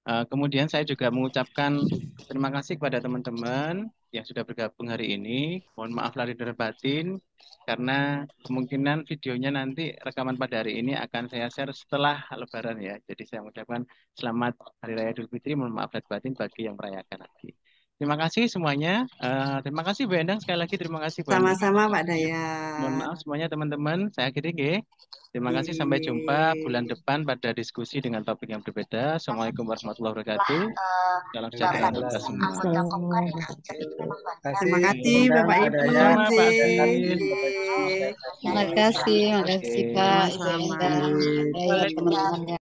Kemudian saya juga mengucapkan terima kasih kepada teman-teman yang sudah bergabung hari ini. Mohon maaf lahir dan batin karena kemungkinan videonya nanti rekaman pada hari ini akan saya share setelah Lebaran ya. Jadi saya mengucapkan selamat Hari Raya Idul Fitri. Mohon maaf lahir batin bagi yang merayakan nanti. Terima kasih semuanya. Terima kasih Bu Endang, sekali lagi terima kasih Bu Eni. Sama-sama Pak Mohon Dayat. maaf semuanya teman-teman, saya akhiri nggih. Terima kasih, sampai jumpa bulan depan pada diskusi dengan topik yang berbeda. Assalamualaikum warahmatullahi wabarakatuh. Salam sejahtera untuk kita semua. Terima kasih Undang Bapak Pak Ibu. Dayat, Sama-sama Pak Nggih, Aziz. Bapak Ibu, nggih. sehat Terima selalu. kasih Oke. Pak, Ibu Sama-sama. Endang, Dayat, Waalaikumsalam. teman-teman.